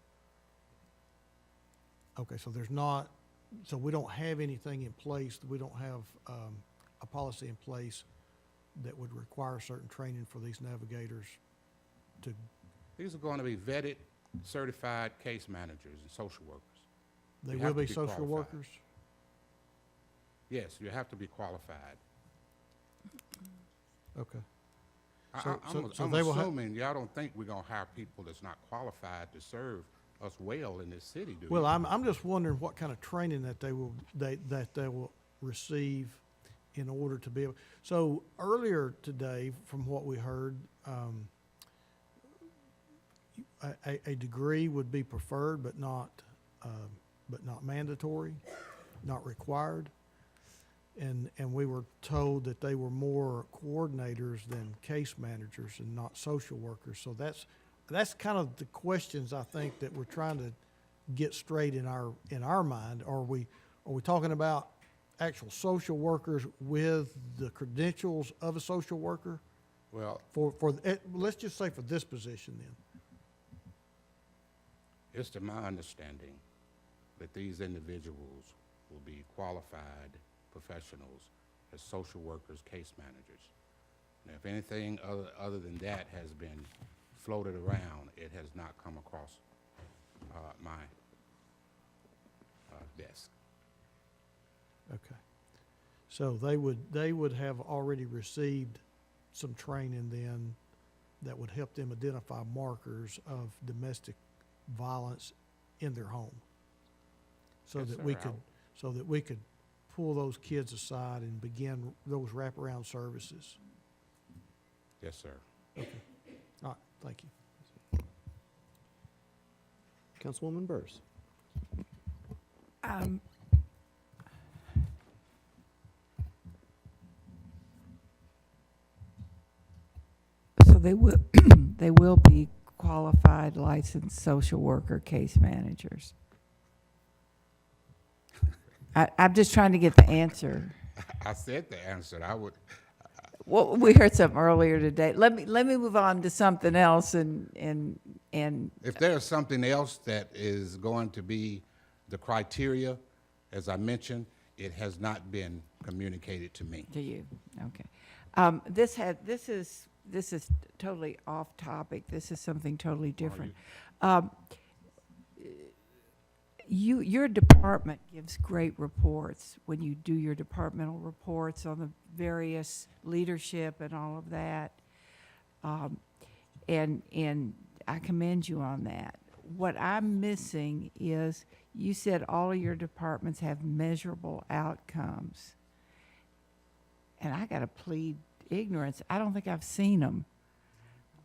Okay, so so we don't have anything in place, we don't have a policy in place that would require certain training for these navigators to, these are going to be vetted, certified case managers and social workers. they You will have to be be social qualified. workers? Yes, you have to be qualified. Okay. I'm they will assuming y'all don't think we're gonna hire people that's not qualified to serve us well in this city, do you? Well, I'm just wondering what kind of training that they will receive in order to be able. So earlier today, from what we heard, a degree would be preferred, but not mandatory, not required. And we were told that they were more coordinators than case managers and not social workers. So that's kind of the questions I think that we're trying to get straight in our mind. Are we talking about actual social workers with the credentials of a social worker? Well, Let's just say for this position then. it's to my understanding that these individuals will be qualified professionals as social workers, case managers. And if anything other than that has been floated around, it has not come across my desk. Okay. So they would have already received some training then that would help them identify markers of domestic violence in their home. So Yes, that sir. we could pull those kids aside and begin those wraparound services. Yes, sir. All right, thank you. Councilwoman Burrs. So they will, they will be qualified licensed social worker case managers. I'm just trying to get the answer. I said the answer. I would. Well, we heard something earlier today. Let me move on to something else and If there's something else that is going to be the criteria, as I mentioned, it has not been communicated to me. to you. Okay. This is totally off topic. This is something totally different. Your department gives great reports when you do your departmental reports on the various leadership and all of that. And I commend you on that. What I'm missing is you said all of your departments have measurable outcomes. And I got to plead ignorance. I don't think I've seen them.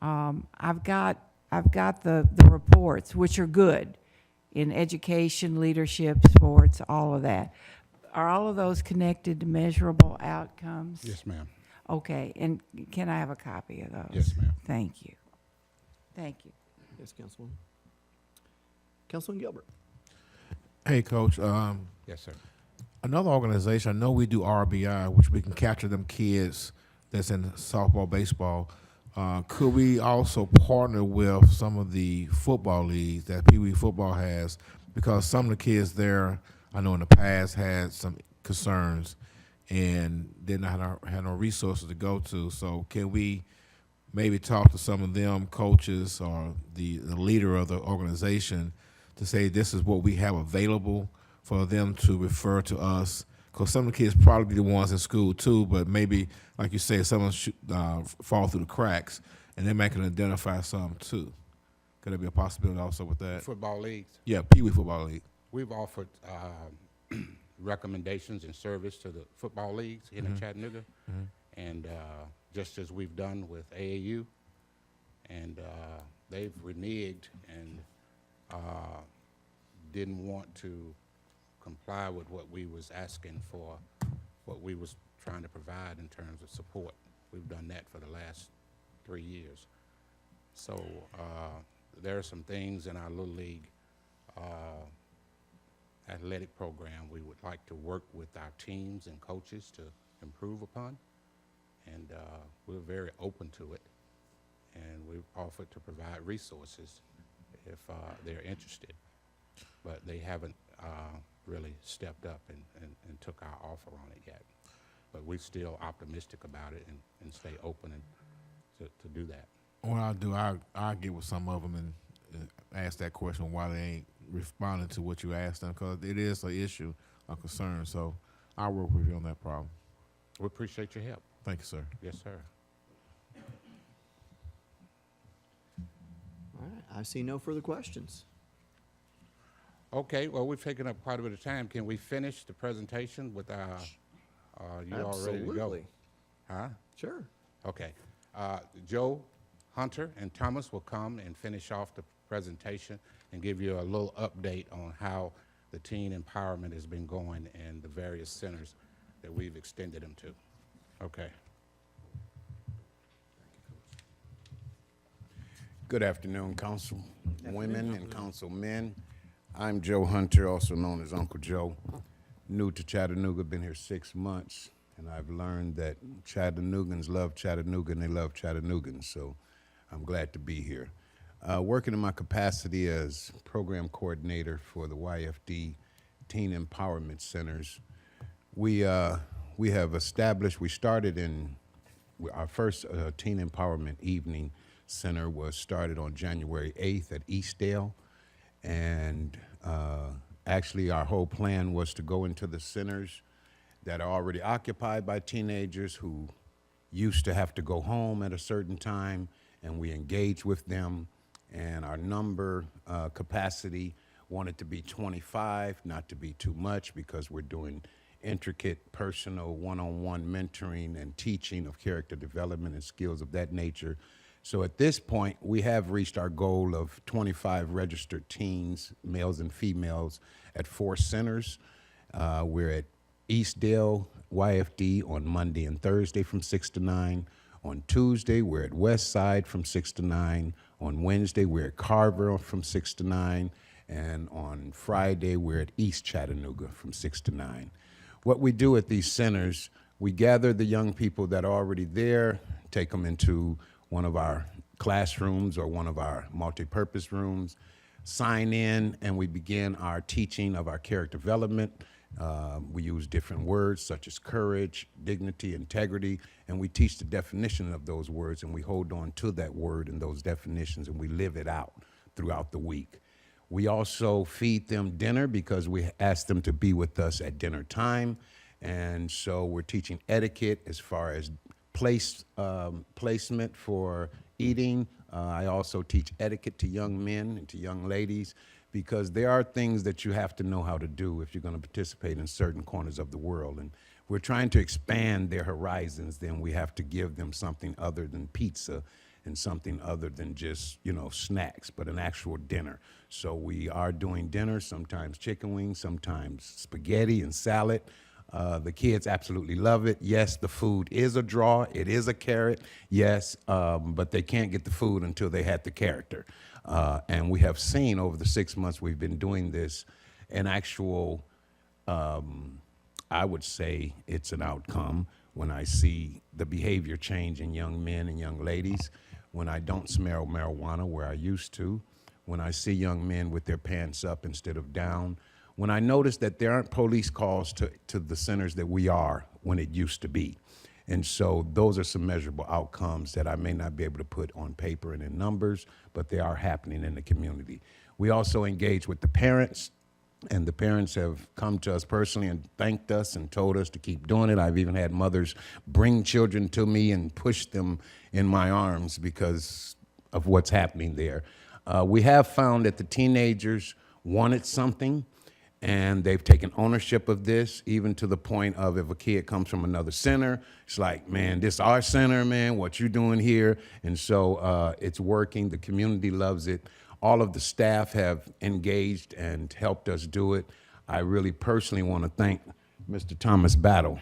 I've got the reports, which are good in education, leadership, sports, all of that. Are all of those connected to measurable outcomes? Yes, ma'am. Okay, and can I have a copy of those? Yes, ma'am. Thank you. Thank you. Yes, Councilwoman. Councilman Gilbert. Hey, Coach. Yes, sir. Another organization, I know we do RBI, which we can capture them kids that's in softball, baseball. Could we also partner with some of the football leagues that Pee Wee football has? Because some of the kids there, I know in the past had some concerns and did not have no resources to go to. So can we maybe talk to some of them coaches or the leader of the organization to say this is what we have available for them to refer to us? Because some of the kids probably be the ones in school too, but maybe, like you say, some of them fall through the cracks, and they may can identify some too. Could there be a possibility also with that? Football leagues. Yeah, Pee Wee Football League. We've offered recommendations and service to the football leagues here in Chattanooga, and just as we've done with AAU, and they've reneged and didn't want to comply with what we was asking for, what we was trying to provide in terms of support. We've done that for the last 3 years. So there are some things in our Little League athletic program we would like to work with our teams and coaches to improve upon, and we're very open to it, and we've offered to provide resources if they're interested, but they haven't really stepped up and took our offer on it yet. But we're still optimistic about it and stay open and to do that. What I'll do, I'll get with some of them and ask that question why they ain't responding to what you asked them, because it is an issue, a concern. So I'll work with you on that problem. We appreciate your help. Thank you, sir. Yes, sir. All right, I see no further questions. Okay, well, we've taken up quite a bit of time. Can we finish the presentation with our, you all ready to go? Absolutely. Huh? Sure. Okay. Joe, Hunter, and Thomas will come and finish off the presentation and give you a little update on how the teen empowerment has been going in the various centers that we've extended them to. Okay. Good afternoon, council women and council men. I'm Joe Hunter, also known as Uncle Joe. New to Chattanooga, been here 6 months, and I've learned that Chattanoogans love Chattanooga and they love Chattanoogans, so I'm glad to be here. Working in my capacity as program coordinator for the YFD Teen Empowerment Centers, we have established, we started in, our first Teen Empowerment Evening Center was started on January 8th at Eastdale. And actually our whole plan was to go into the centers that are already occupied by teenagers who used to have to go home at a certain time, and we engage with them. And our number capacity wanted to be 25, not to be too much, because we're doing intricate, personal, one-on-one mentoring and teaching of character development and skills of that nature. So at this point, we have reached our goal of 25 registered teens, males and females, at 4 centers. We're at Eastdale YFD on Monday and Thursday from 6 to 9. On Tuesday, we're at West Side from 6 to 9. On Wednesday, we're at Carver from 6 to 9. And on Friday, we're at East Chattanooga from 6 to 9. What we do at these centers, we gather the young people that are already there, take them into one of our classrooms or one of our multi-purpose rooms, sign in, and we begin our teaching of our character development. We use different words such as courage, dignity, integrity, and we teach the definition of those words, and we hold on to that word and those definitions, and we live it out throughout the week. We also feed them dinner because we ask them to be with us at dinner time, and so we're teaching etiquette as far as placement for eating. I also teach etiquette to young men and to young ladies, because there are things that you have to know how to do if you're going to participate in certain corners of the world. And we're trying to expand their horizons. Then we have to give them something other than pizza and something other than just, snacks, but an actual dinner. So we are doing dinner, sometimes chicken wings, sometimes spaghetti and salad. The kids absolutely love it. Yes, the food is a draw. It is a carrot. Yes, but they can't get the food until they had the character. And we have seen over the 6 months we've been doing this an actual, I would say it's an outcome when I see the behavior change in young men and young ladies. when I don't smell marijuana where I used to, when I see young men with their pants up instead of down, when I notice that there aren't police calls to the centers that we are when it used to be. And so those are some measurable outcomes that I may not be able to put on paper and in numbers, but they are happening in the community. We also engage with the parents, and the parents have come to us personally and thanked us and told us to keep doing it. I've even had mothers bring children to me and push them in my arms because of what's happening there. We have found that the teenagers wanted something, and they've taken ownership of this, even to the point of if a kid comes from another center, it's like, man, this is our center, man, what you doing here? And so it's working. The community loves it. All of the staff have engaged and helped us do it. I really personally want to thank Mr. Thomas Battle.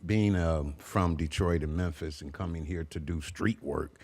Being from Detroit and Memphis and coming here to do street work,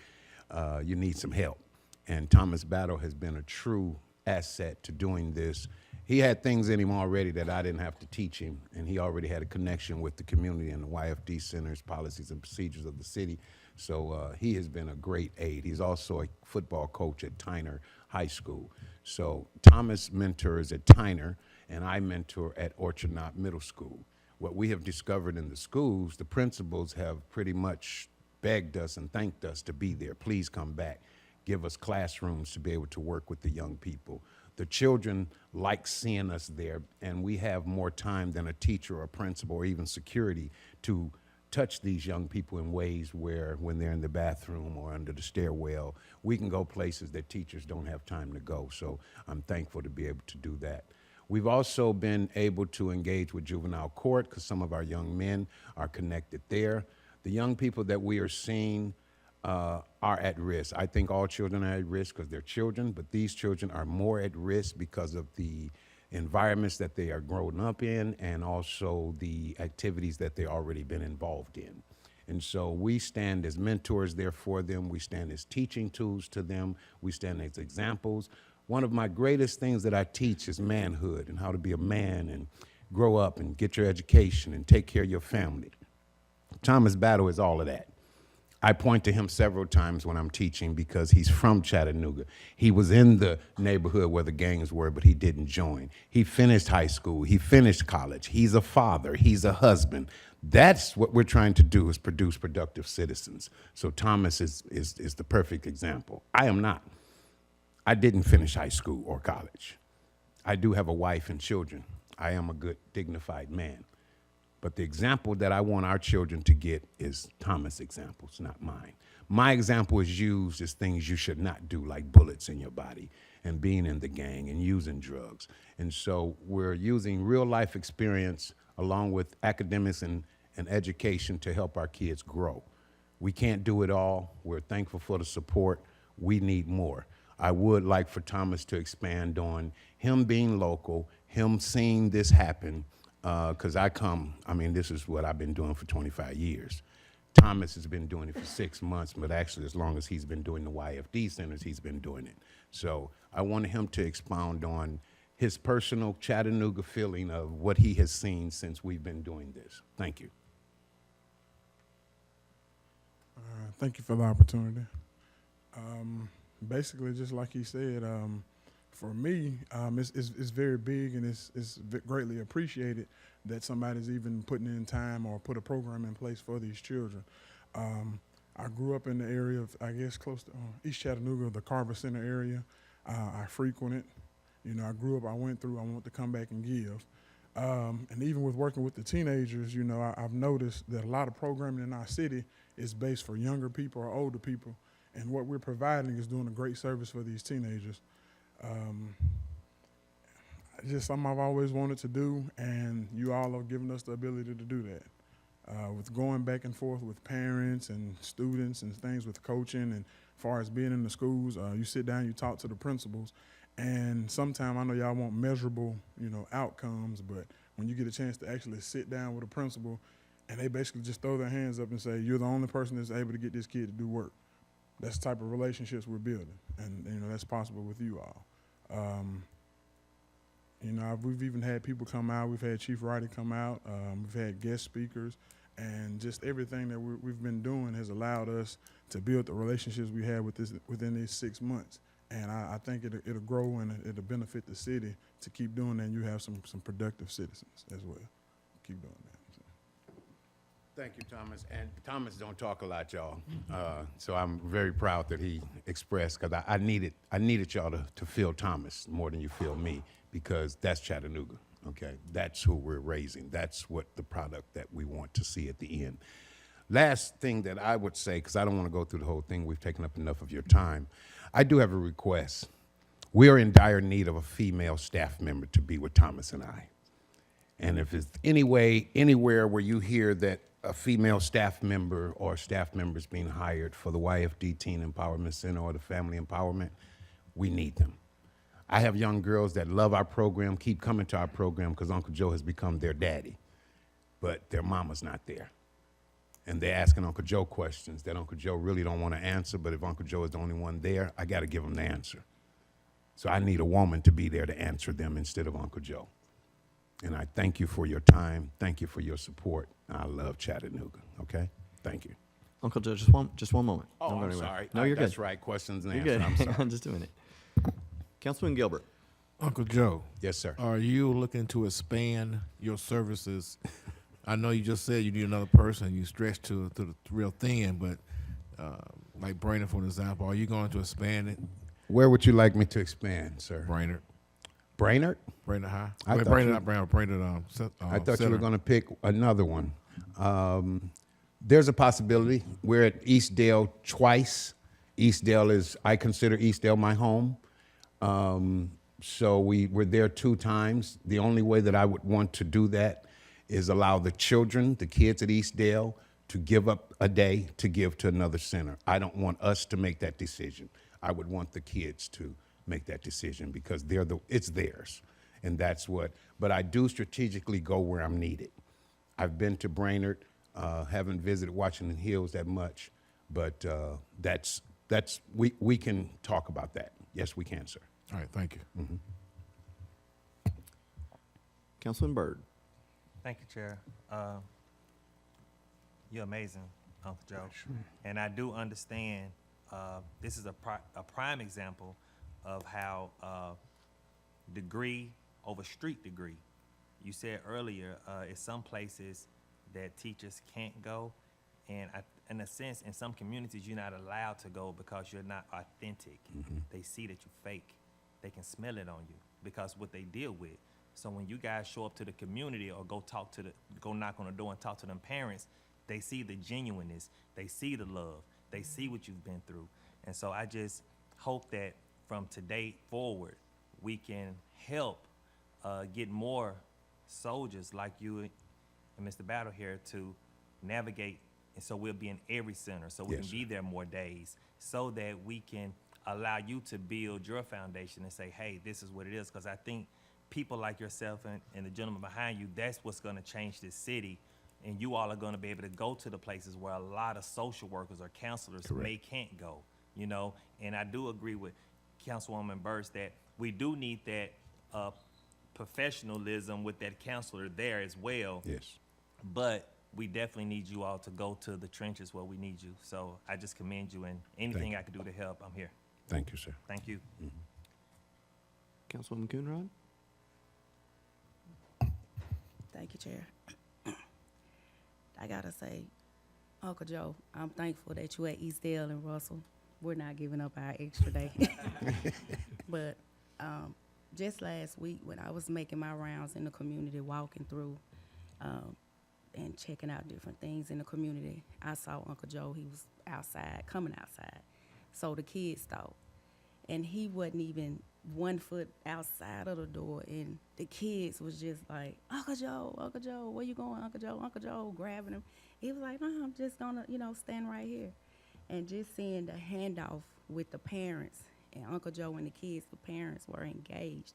you need some help. And Thomas Battle has been a true asset to doing this. He had things in him already that I didn't have to teach him, and he already had a connection with the community and the YFD centers, policies and procedures of the city. So he has been a great aid. He's also a football coach at Tyner High School. So Thomas mentors at Tyner, and I mentor at Orchard Knob Middle School. What we have discovered in the schools, the principals have pretty much begged us and thanked us to be there. Please come back. Give us classrooms to be able to work with the young people. The children like seeing us there, and we have more time than a teacher or a principal or even security to touch these young people in ways where when they're in the bathroom or under the stairwell, we can go places that teachers don't have time to go. So I'm thankful to be able to do that. We've also been able to engage with juvenile court because some of our young men are connected there. The young people that we are seeing are at risk. I think all children are at risk because they're children, but these children are more at risk because of the environments that they are growing up in and also the activities that they've already been involved in. And so we stand as mentors there for them. We stand as teaching tools to them. We stand as examples. One of my greatest things that I teach is manhood and how to be a man and grow up and get your education and take care of your family. Thomas Battle is all of that. I point to him several times when I'm teaching because he's from Chattanooga. He was in the neighborhood where the gangs were, but he didn't join. He finished high school. He finished college. He's a father. He's a husband. That's what we're trying to do, is produce productive citizens. So Thomas is the perfect example. I am not. I didn't finish high school or college. I do have a wife and children. I am a good, dignified man. But the example that I want our children to get is Thomas' examples, not mine. My example is used as things you should not do, like bullets in your body and being in the gang and using drugs. And so we're using real life experience along with academics and education to help our kids grow. We can't do it all. We're thankful for the support. We need more. I would like for Thomas to expand on him being local, him seeing this happen, because this is what I've been doing for 25 years. Thomas has been doing it for 6 months, but actually as long as he's been doing the YFD centers, he's been doing it. So I wanted him to expound on his personal Chattanooga feeling of what he has seen since we've been doing this. Thank you. Thank you for the opportunity. Basically, just like he said, for me, it's very big and it's greatly appreciated that somebody's even putting in time or put a program in place for these children. I grew up in the area of, I guess, close to East Chattanooga, the Carver Center area. I frequent it. I grew up, I went through, I want to come back and give. And even with working with the teenagers, I've noticed that a lot of programming in our city is based for younger people or older people. And what we're providing is doing a great service for these teenagers. Just something I've always wanted to do, and you all have given us the ability to do that. With going back and forth with parents and students and things with coaching, and as far as being in the schools, you sit down, you talk to the principals, and sometimes I know y'all want measurable, outcomes, but when you get a chance to actually sit down with a principal, and they basically just throw their hands up and say, you're the only person that's able to get this kid to do work. That's the type of relationships we're building, and that's possible with you all. We've even had people come out. We've had Chief Wrighty come out. We've had guest speakers, and just everything that we've been doing has allowed us to build the relationships we have within these 6 months. And I think it'll grow and it'll benefit the city to keep doing that. And you have some productive citizens as well. Keep doing that. So. Thank you, Thomas. And Thomas don't talk a lot, y'all. So I'm very proud that he expressed, because I needed y'all to feel Thomas more than you feel me, because that's Chattanooga, okay? That's who we're raising. That's what the product that we want to see at the end. Last thing that I would say, because I don't want to go through the whole thing, we've taken up enough of your time. I do have a request. We are in dire need of a female staff member to be with Thomas and I. And if it's anywhere where you hear that a female staff member or staff members being hired for the YFD Teen Empowerment Center or the Family Empowerment, we need them. I have young girls that love our program, keep coming to our program because Uncle Joe has become their daddy, but their mama's not there. And they're asking Uncle Joe questions that Uncle Joe really don't want to answer, but if Uncle Joe is the only one there, I got to give them the answer. So I need a woman to be there to answer them instead of Uncle Joe. And I thank you for your time. Thank you for your support. I love Chattanooga, okay? Thank you. Uncle Joe, just one moment. Oh, Don't go I'm anywhere. sorry. No, you're That's good. right. Questions and You're answers. good. I'm Hang sorry. on just a minute. Councilman Gilbert. Uncle Joe, Yes, sir. are you looking to expand your services? I know you just said you need another person. You stretched to the real thin, but like Brainerd, for example, are you going to expand it? Where would you like me to expand, sir? Brainerd, Brainerd? Brainerd High. I thought Brainerd, you- not Brainerd, Brainerd. I thought you Center. were going to pick another one. There's a possibility. We're at Eastdale twice. I consider Eastdale my home. So we're there 2 times. The only way that I would want to do that is allow the kids at Eastdale, to give up a day to give to another center. I don't want us to make that decision. I would want the kids to make that decision because it's theirs. And that's but I do strategically go where I'm needed. I've been to Brainerd, haven't visited Washington Hills that much, but we can talk about that. Yes, we can, sir. All right, thank you. Councilman Byrd. Thank you, Chair. You're amazing, Uncle Joe. And I do understand this is a prime example of how degree over street degree. You said earlier, it's some places that teachers can't go. And in a sense, in some communities, you're not allowed to go because you're not authentic. They see that you're fake. They can smell it on you because what they deal with. So when you guys show up to the community or go knock on the door and talk to them parents, they see the genuineness, they see the love, they see what you've been through. And so I just hope that from today forward, we can help get more soldiers like you and Mr. Battle here to navigate. And so we'll be in every center, so we Yes, can be there more days, so that we can allow you to build your foundation and say, hey, this is what it is. Because I think people like yourself and the gentleman behind you, that's what's going to change this city. And you all are going to be able to go to the places where a lot of social workers or counselors can't go, you know. And I do agree with Councilwoman Burst that we do need that professionalism with that counselor there as well. Yes. But we definitely need you all to go to the trenches where we need you. So I just commend you, and anything I can do to help, I'm here. Thank you, sir. Thank you. Councilwoman Coonrod. Thank you, Chair. I gotta say, Uncle Joe, I'm thankful that you at Eastdale and Russell. We're not giving up our extra day. But just last week, when I was making my rounds in the community, walking through and checking out different things in the community, I saw Uncle Joe. He was outside, coming outside. So the kids thought. And he wasn't even 1 foot outside of the door, and the kids was just like, Uncle Joe, where you going, Uncle Joe, grabbing him. He was like, no, I'm just gonna, stand right here. And just seeing the handoff with the parents, and Uncle Joe and the kids, the parents were engaged.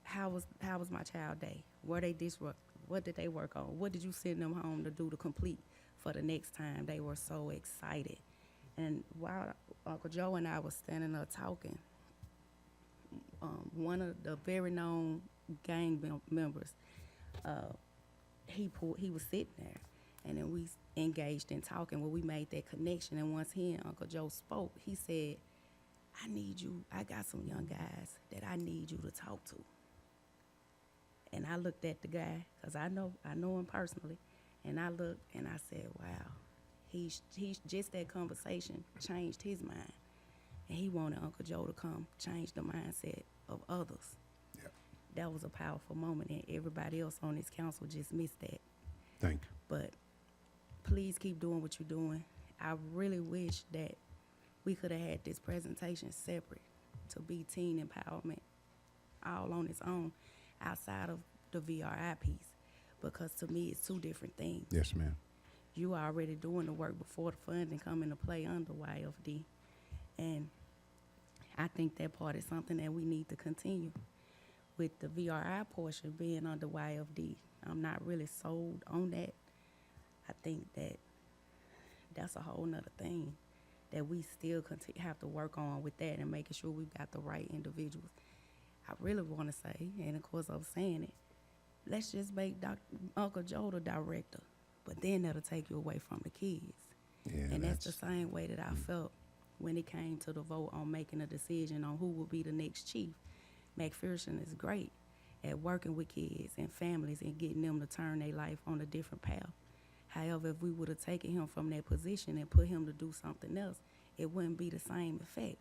How was my child day? Were they disrupt? What did they work on? What did you send them home to do to complete for the next time? They were so excited. And while Uncle Joe and I was standing there talking, one of the very known gang members, he was sitting there, And then we engaged in talking where we made that connection. And once he and Uncle Joe spoke, he said, I got some young guys that I need you to talk to. And I looked at the guy, because I know him personally, and I looked and I said, wow, he's just that conversation changed his mind. And he wanted Uncle Joe to come change the mindset of others. Yep. That was a powerful moment, and everybody else on this council just missed that. Thank you. But please keep doing what you're doing. I really wish that we could have had this presentation separate to be teen empowerment all on its own outside of the VRI piece, because to me it's two different things. Yes, ma'am. You are already doing the work before the funding come into play under YFD, and I think that part is something that we need to continue. With the VRI portion being under YFD, I'm not really sold on that. I think that that's a whole nother thing that we still have to work on with that and making sure we've got the right individuals. I really want to say, and of course I'm saying it, let's just make Uncle Joe the director, but then that'll take you away from the kids. Yeah, And that's the same way that I felt when it came to the vote on making a decision on who will be the next chief. Fruition is great at working with kids and families and getting them to turn their life on a different path. However, if we would have taken him from that position and put him to do something else, it wouldn't be the same effect.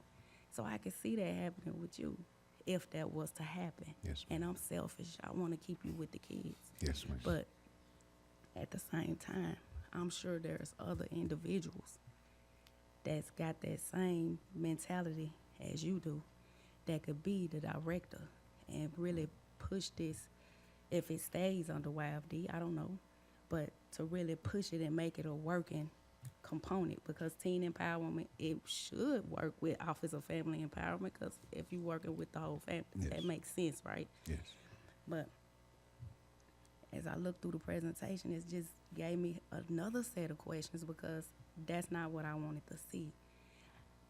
So I could see that happening with you if that was to happen. Yes, And I'm selfish. I want to keep you with the kids. Yes, ma'am. But at the same time, I'm sure there's other individuals that's got that same mentality as you do that could be the director and really push this. If it stays under YFD, I don't know, but to really push it and make it a working component, because teen empowerment, it should work with Office of Family Empowerment, because if you're working with the whole family, that makes sense, right? Yes. But as I looked through the presentation, it just gave me another set of questions, because that's not what I wanted to see.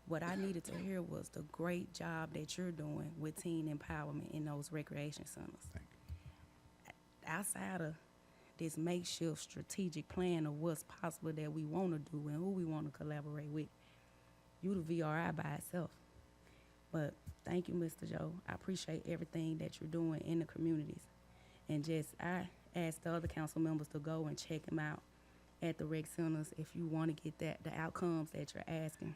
What I needed to hear was the great job that you're doing with teen empowerment in those recreation centers. Thank you. Outside of this makeshift strategic plan of what's possible that we want to do and who we want to collaborate with, you the VRI by itself. But thank you, Mr. Joe. I appreciate everything that you're doing in the communities. And I ask the other council members to go and check them out at the rec centers if you want to get the outcomes that you're asking.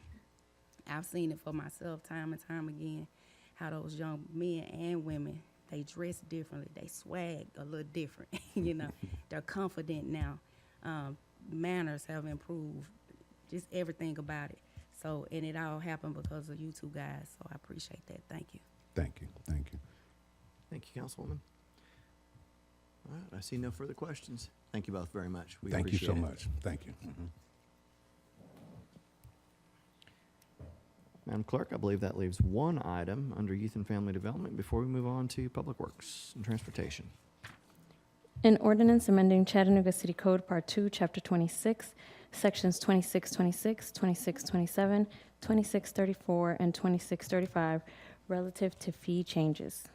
I've seen it for myself time and time again, how those young men and women, they dress differently, they swag a little different, you know. They're confident now. Manners have improved, just everything about it. So, and it all happened because of you two guys, so I appreciate that. Thank you. Thank you. Thank you. Thank you, Councilwoman. All right, I see no further questions. Thank you both very much. We Thank you so appreciate it. much. Thank you. Madam Clerk, I believe that leaves one item under Youth and Family Development before we move on to Public Works and Transportation. An ordinance amending Chattanooga City Code, Part 2, Chapter 26, Sections 2626, 2627, 2634, and 2635, relative to fee changes.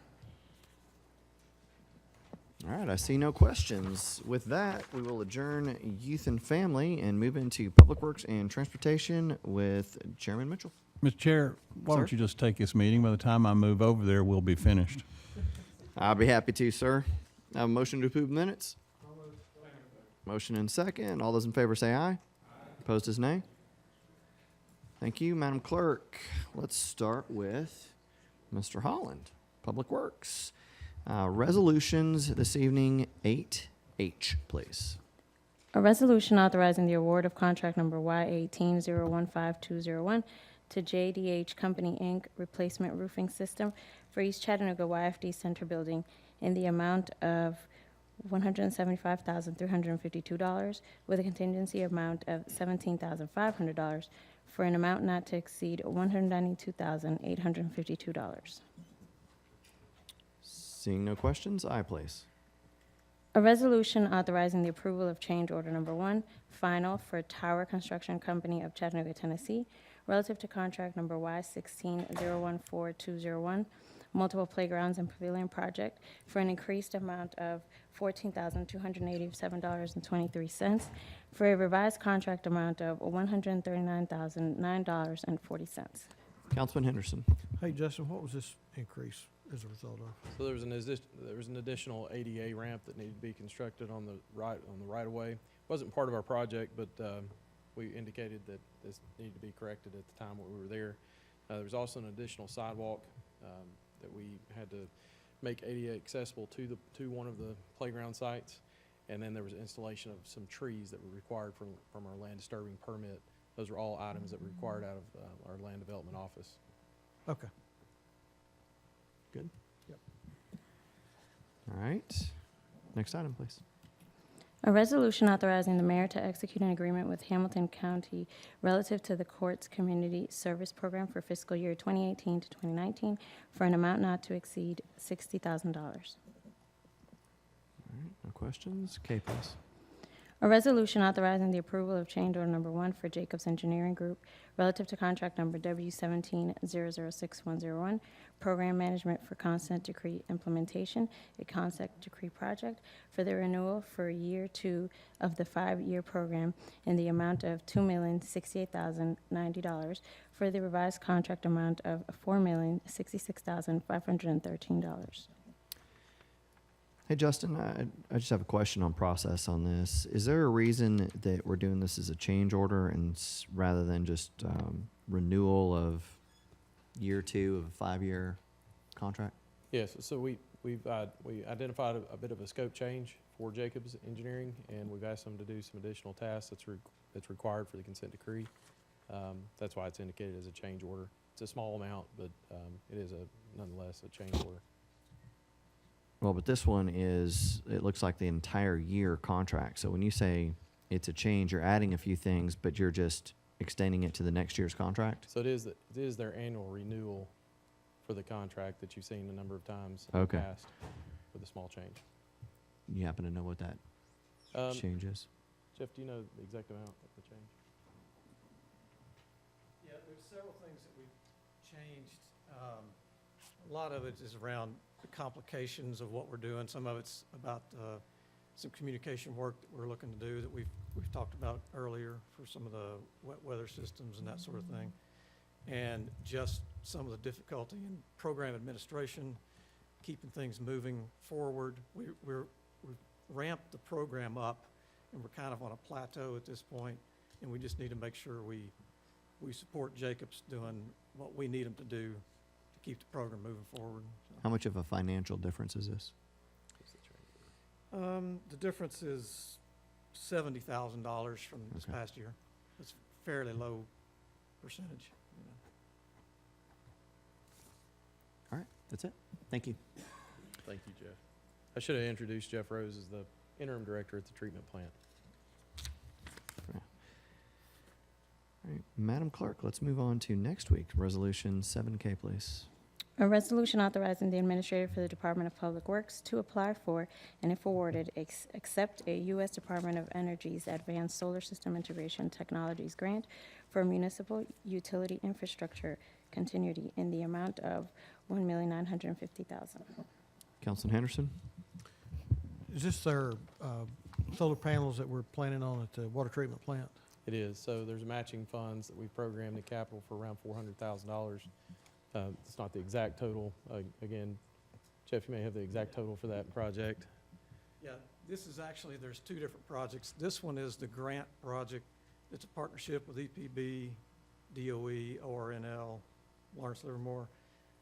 All right, I see no questions. With that, we will adjourn Youth and Family and move into Public Works and Transportation with Chairman Mitchell. Mr. Chair, why don't Sir? you just take this meeting? By the time I move over there, we'll be finished. I'll be happy to, sir. I have a motion to approve minutes. Motion and second. All those in favor say aye. Opposed is nay. Thank you, Madam Clerk. Let's start with Mr. Holland, Public Works. Resolutions this evening, 8H, please. A resolution authorizing the award of contract number Y18015-201 to JDH Company, Inc., replacement roofing system for East Chattanooga YFD Center Building in the amount of $175,352 with a contingency amount of $17,500 for an amount not to exceed $192,852. Seeing no questions, aye, please. A resolution authorizing the approval of change order number 1, final for Tower Construction Company of Chattanooga, Tennessee, relative to contract number Y16014-201 multiple playgrounds and pavilion project for an increased amount of $14,287.23 for a revised contract amount of $139,009.40. Councilman Henderson. Hey, Justin, what was this increase as a result of? So there was an additional ADA ramp that needed to be constructed on the right of way. Wasn't part of our project, but we indicated that this needed to be corrected at the time when we were there. There was also an additional sidewalk that we had to make ADA accessible to one of the playground sites, and then there was installation of some trees that were required from our land disturbing permit. Those are all items that were required out of our land development office. Okay. Good. Yep. All right. Next item, please. A resolution authorizing the mayor to execute an agreement with Hamilton County relative to the court's community service program for fiscal year 2018 to 2019 for an amount not to exceed $60,000. All right. No questions? Kay, please. A resolution authorizing the approval of change order number 1 for Jacobs Engineering Group relative to contract number W17006101, Program Management for Consent Decree Implementation, a consent decree project for the renewal for year 2 of the 5-year program in the amount of $2,068,090 for the revised contract amount of $4,066,513. Hey, Justin, I just have a question on process on this. Is there a reason that we're doing this as a change order and rather than just renewal of year 2 of a 5-year contract? Yes, so we identified a bit of a scope change for Jacobs Engineering, and we've asked them to do some additional tasks that's required for the consent decree. That's why it's indicated as a change order. It's a small amount, but it is nonetheless a change order. Well, but this one it looks like the entire year contract. So when you say it's a change, you're adding a few things, but you're just extending it to the next year's contract? So it is their annual renewal for the contract that you've seen a number of times in Okay. the past with a small change. You happen to know what that change is? Jeff, do you know the exact amount of the change? Yeah, there's several things that we've changed. A lot of it is around the complications of what we're doing. Some of it's about some communication work that we're looking to do that we've talked about earlier for some of the wet weather systems and that sort of thing. And just some of the difficulty in program administration, keeping things moving forward. We've ramped the program up, and we're kind of on a plateau at this point, and we just need to make sure we support Jacobs doing what we need them to do to keep the program moving forward. How much of a financial difference is this? The difference is $70,000 from this Okay. past year. It's fairly low percentage. You know. All right, that's it. Thank you. Thank you, Jeff. I should have introduced Jeff Rose as the interim director at the treatment plant. All right, Madam Clerk, let's move on to next week. Resolution 7K, please. A resolution authorizing the administrator for the Department of Public Works to apply for, and if awarded, accept a U.S. Department of Energy's Advanced Solar System Integration Technologies grant for municipal utility infrastructure continuity in the amount of $1,950,000. Councilman Henderson? Is this their solar panels that we're planning on at the water treatment plant? It is. So there's matching funds that we programmed in capital for around $400,000. It's not the exact total. Again, Jeff, you may have the exact total for that project. Yeah, this is actually, there's two different projects. This one is the grant project. It's a partnership with EPB, DOE, ORNL, Lawrence Livermore.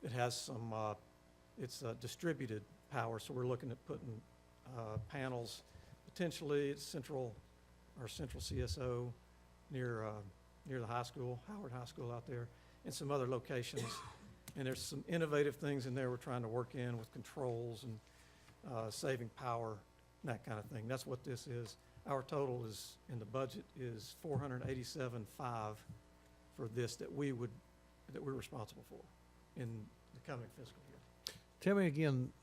It has some, it's distributed power, so we're looking at putting panels, potentially at central CSO near the high school, Howard High School out there, and some other locations. And there's some innovative things in there we're trying to work in with controls and saving power, and that kind of thing. That's what this is. Our total is, in the budget, is $487,500 for this that we're responsible for in the coming fiscal year. Tell me again,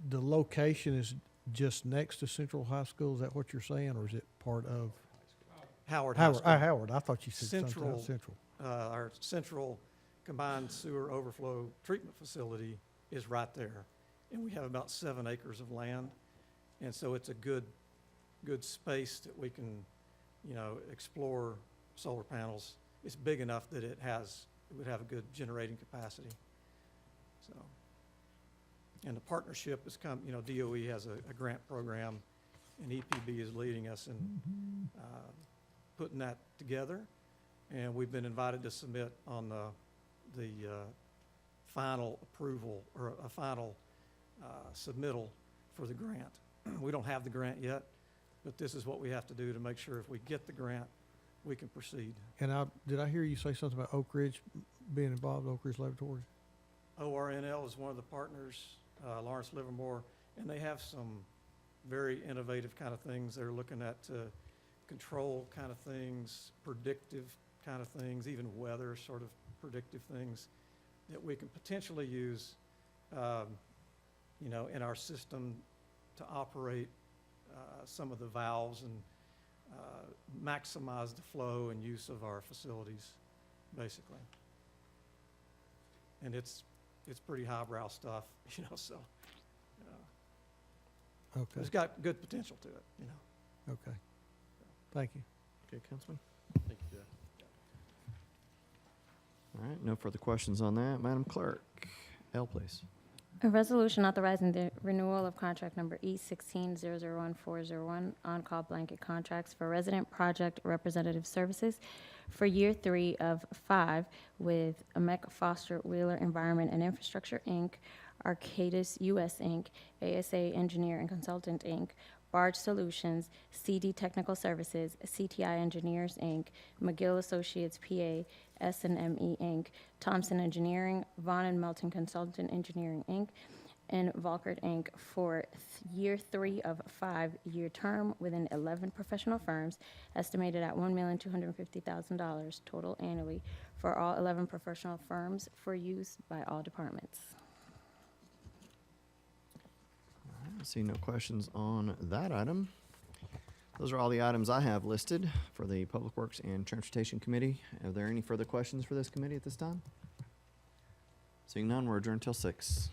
the location is just next to Central High School. Is that what you're saying, or is it part of? Howard High School. Howard. I thought you said Central. Our central combined sewer overflow treatment facility is right there. And we have about 7 acres of land. And so it's a good space that we can, explore solar panels. It's big enough that it would have a good generating capacity. So, and the partnership has come, DOE has a grant program, and EPB is leading us in putting that together. And we've been invited to submit on the final approval or a final submittal for the grant. We don't have the grant yet, but this is what we have to do to make sure if we get the grant, we can proceed. And did I hear you say something about Oak Ridge being involved, Oak Ridge Laboratories? ORNL is one of the partners, Lawrence Livermore, and they have some very innovative kind of things. They're looking at control kind of things, predictive kind of things, even weather sort of predictive things that we can potentially use, in our system to operate some of the valves and maximize the flow and use of our facilities, basically. And it's pretty highbrow stuff, so Okay, it's got good potential to it, okay. Thank you. Okay, Councilman. Thank you, Jeff. All right, no further questions on that. Madam Clerk, L, please. A resolution authorizing the renewal of contract number E16001401 on-call blanket contracts for resident project representative services for year 3 of 5 with Amec Foster Wheeler Environment and Infrastructure, Inc., Arcadis US, Inc., ASA Engineer and Consultant, Inc., Barge Solutions, CD Technical Services, CTI Engineers, Inc., McGill Associates, PA, S&ME, Inc., Thompson Engineering, Vaughn and Melton Consultant Engineering, Inc., and Volkert, Inc. for year 3 of 5-year term within 11 professional firms, estimated at $1,250,000 total annually for all 11 professional firms for use by all departments. I see no questions on that item. Those are all the items I have listed for the Public Works and Transportation Committee. Are there any further questions for this committee at this time? Seeing none, we're adjourned till 6.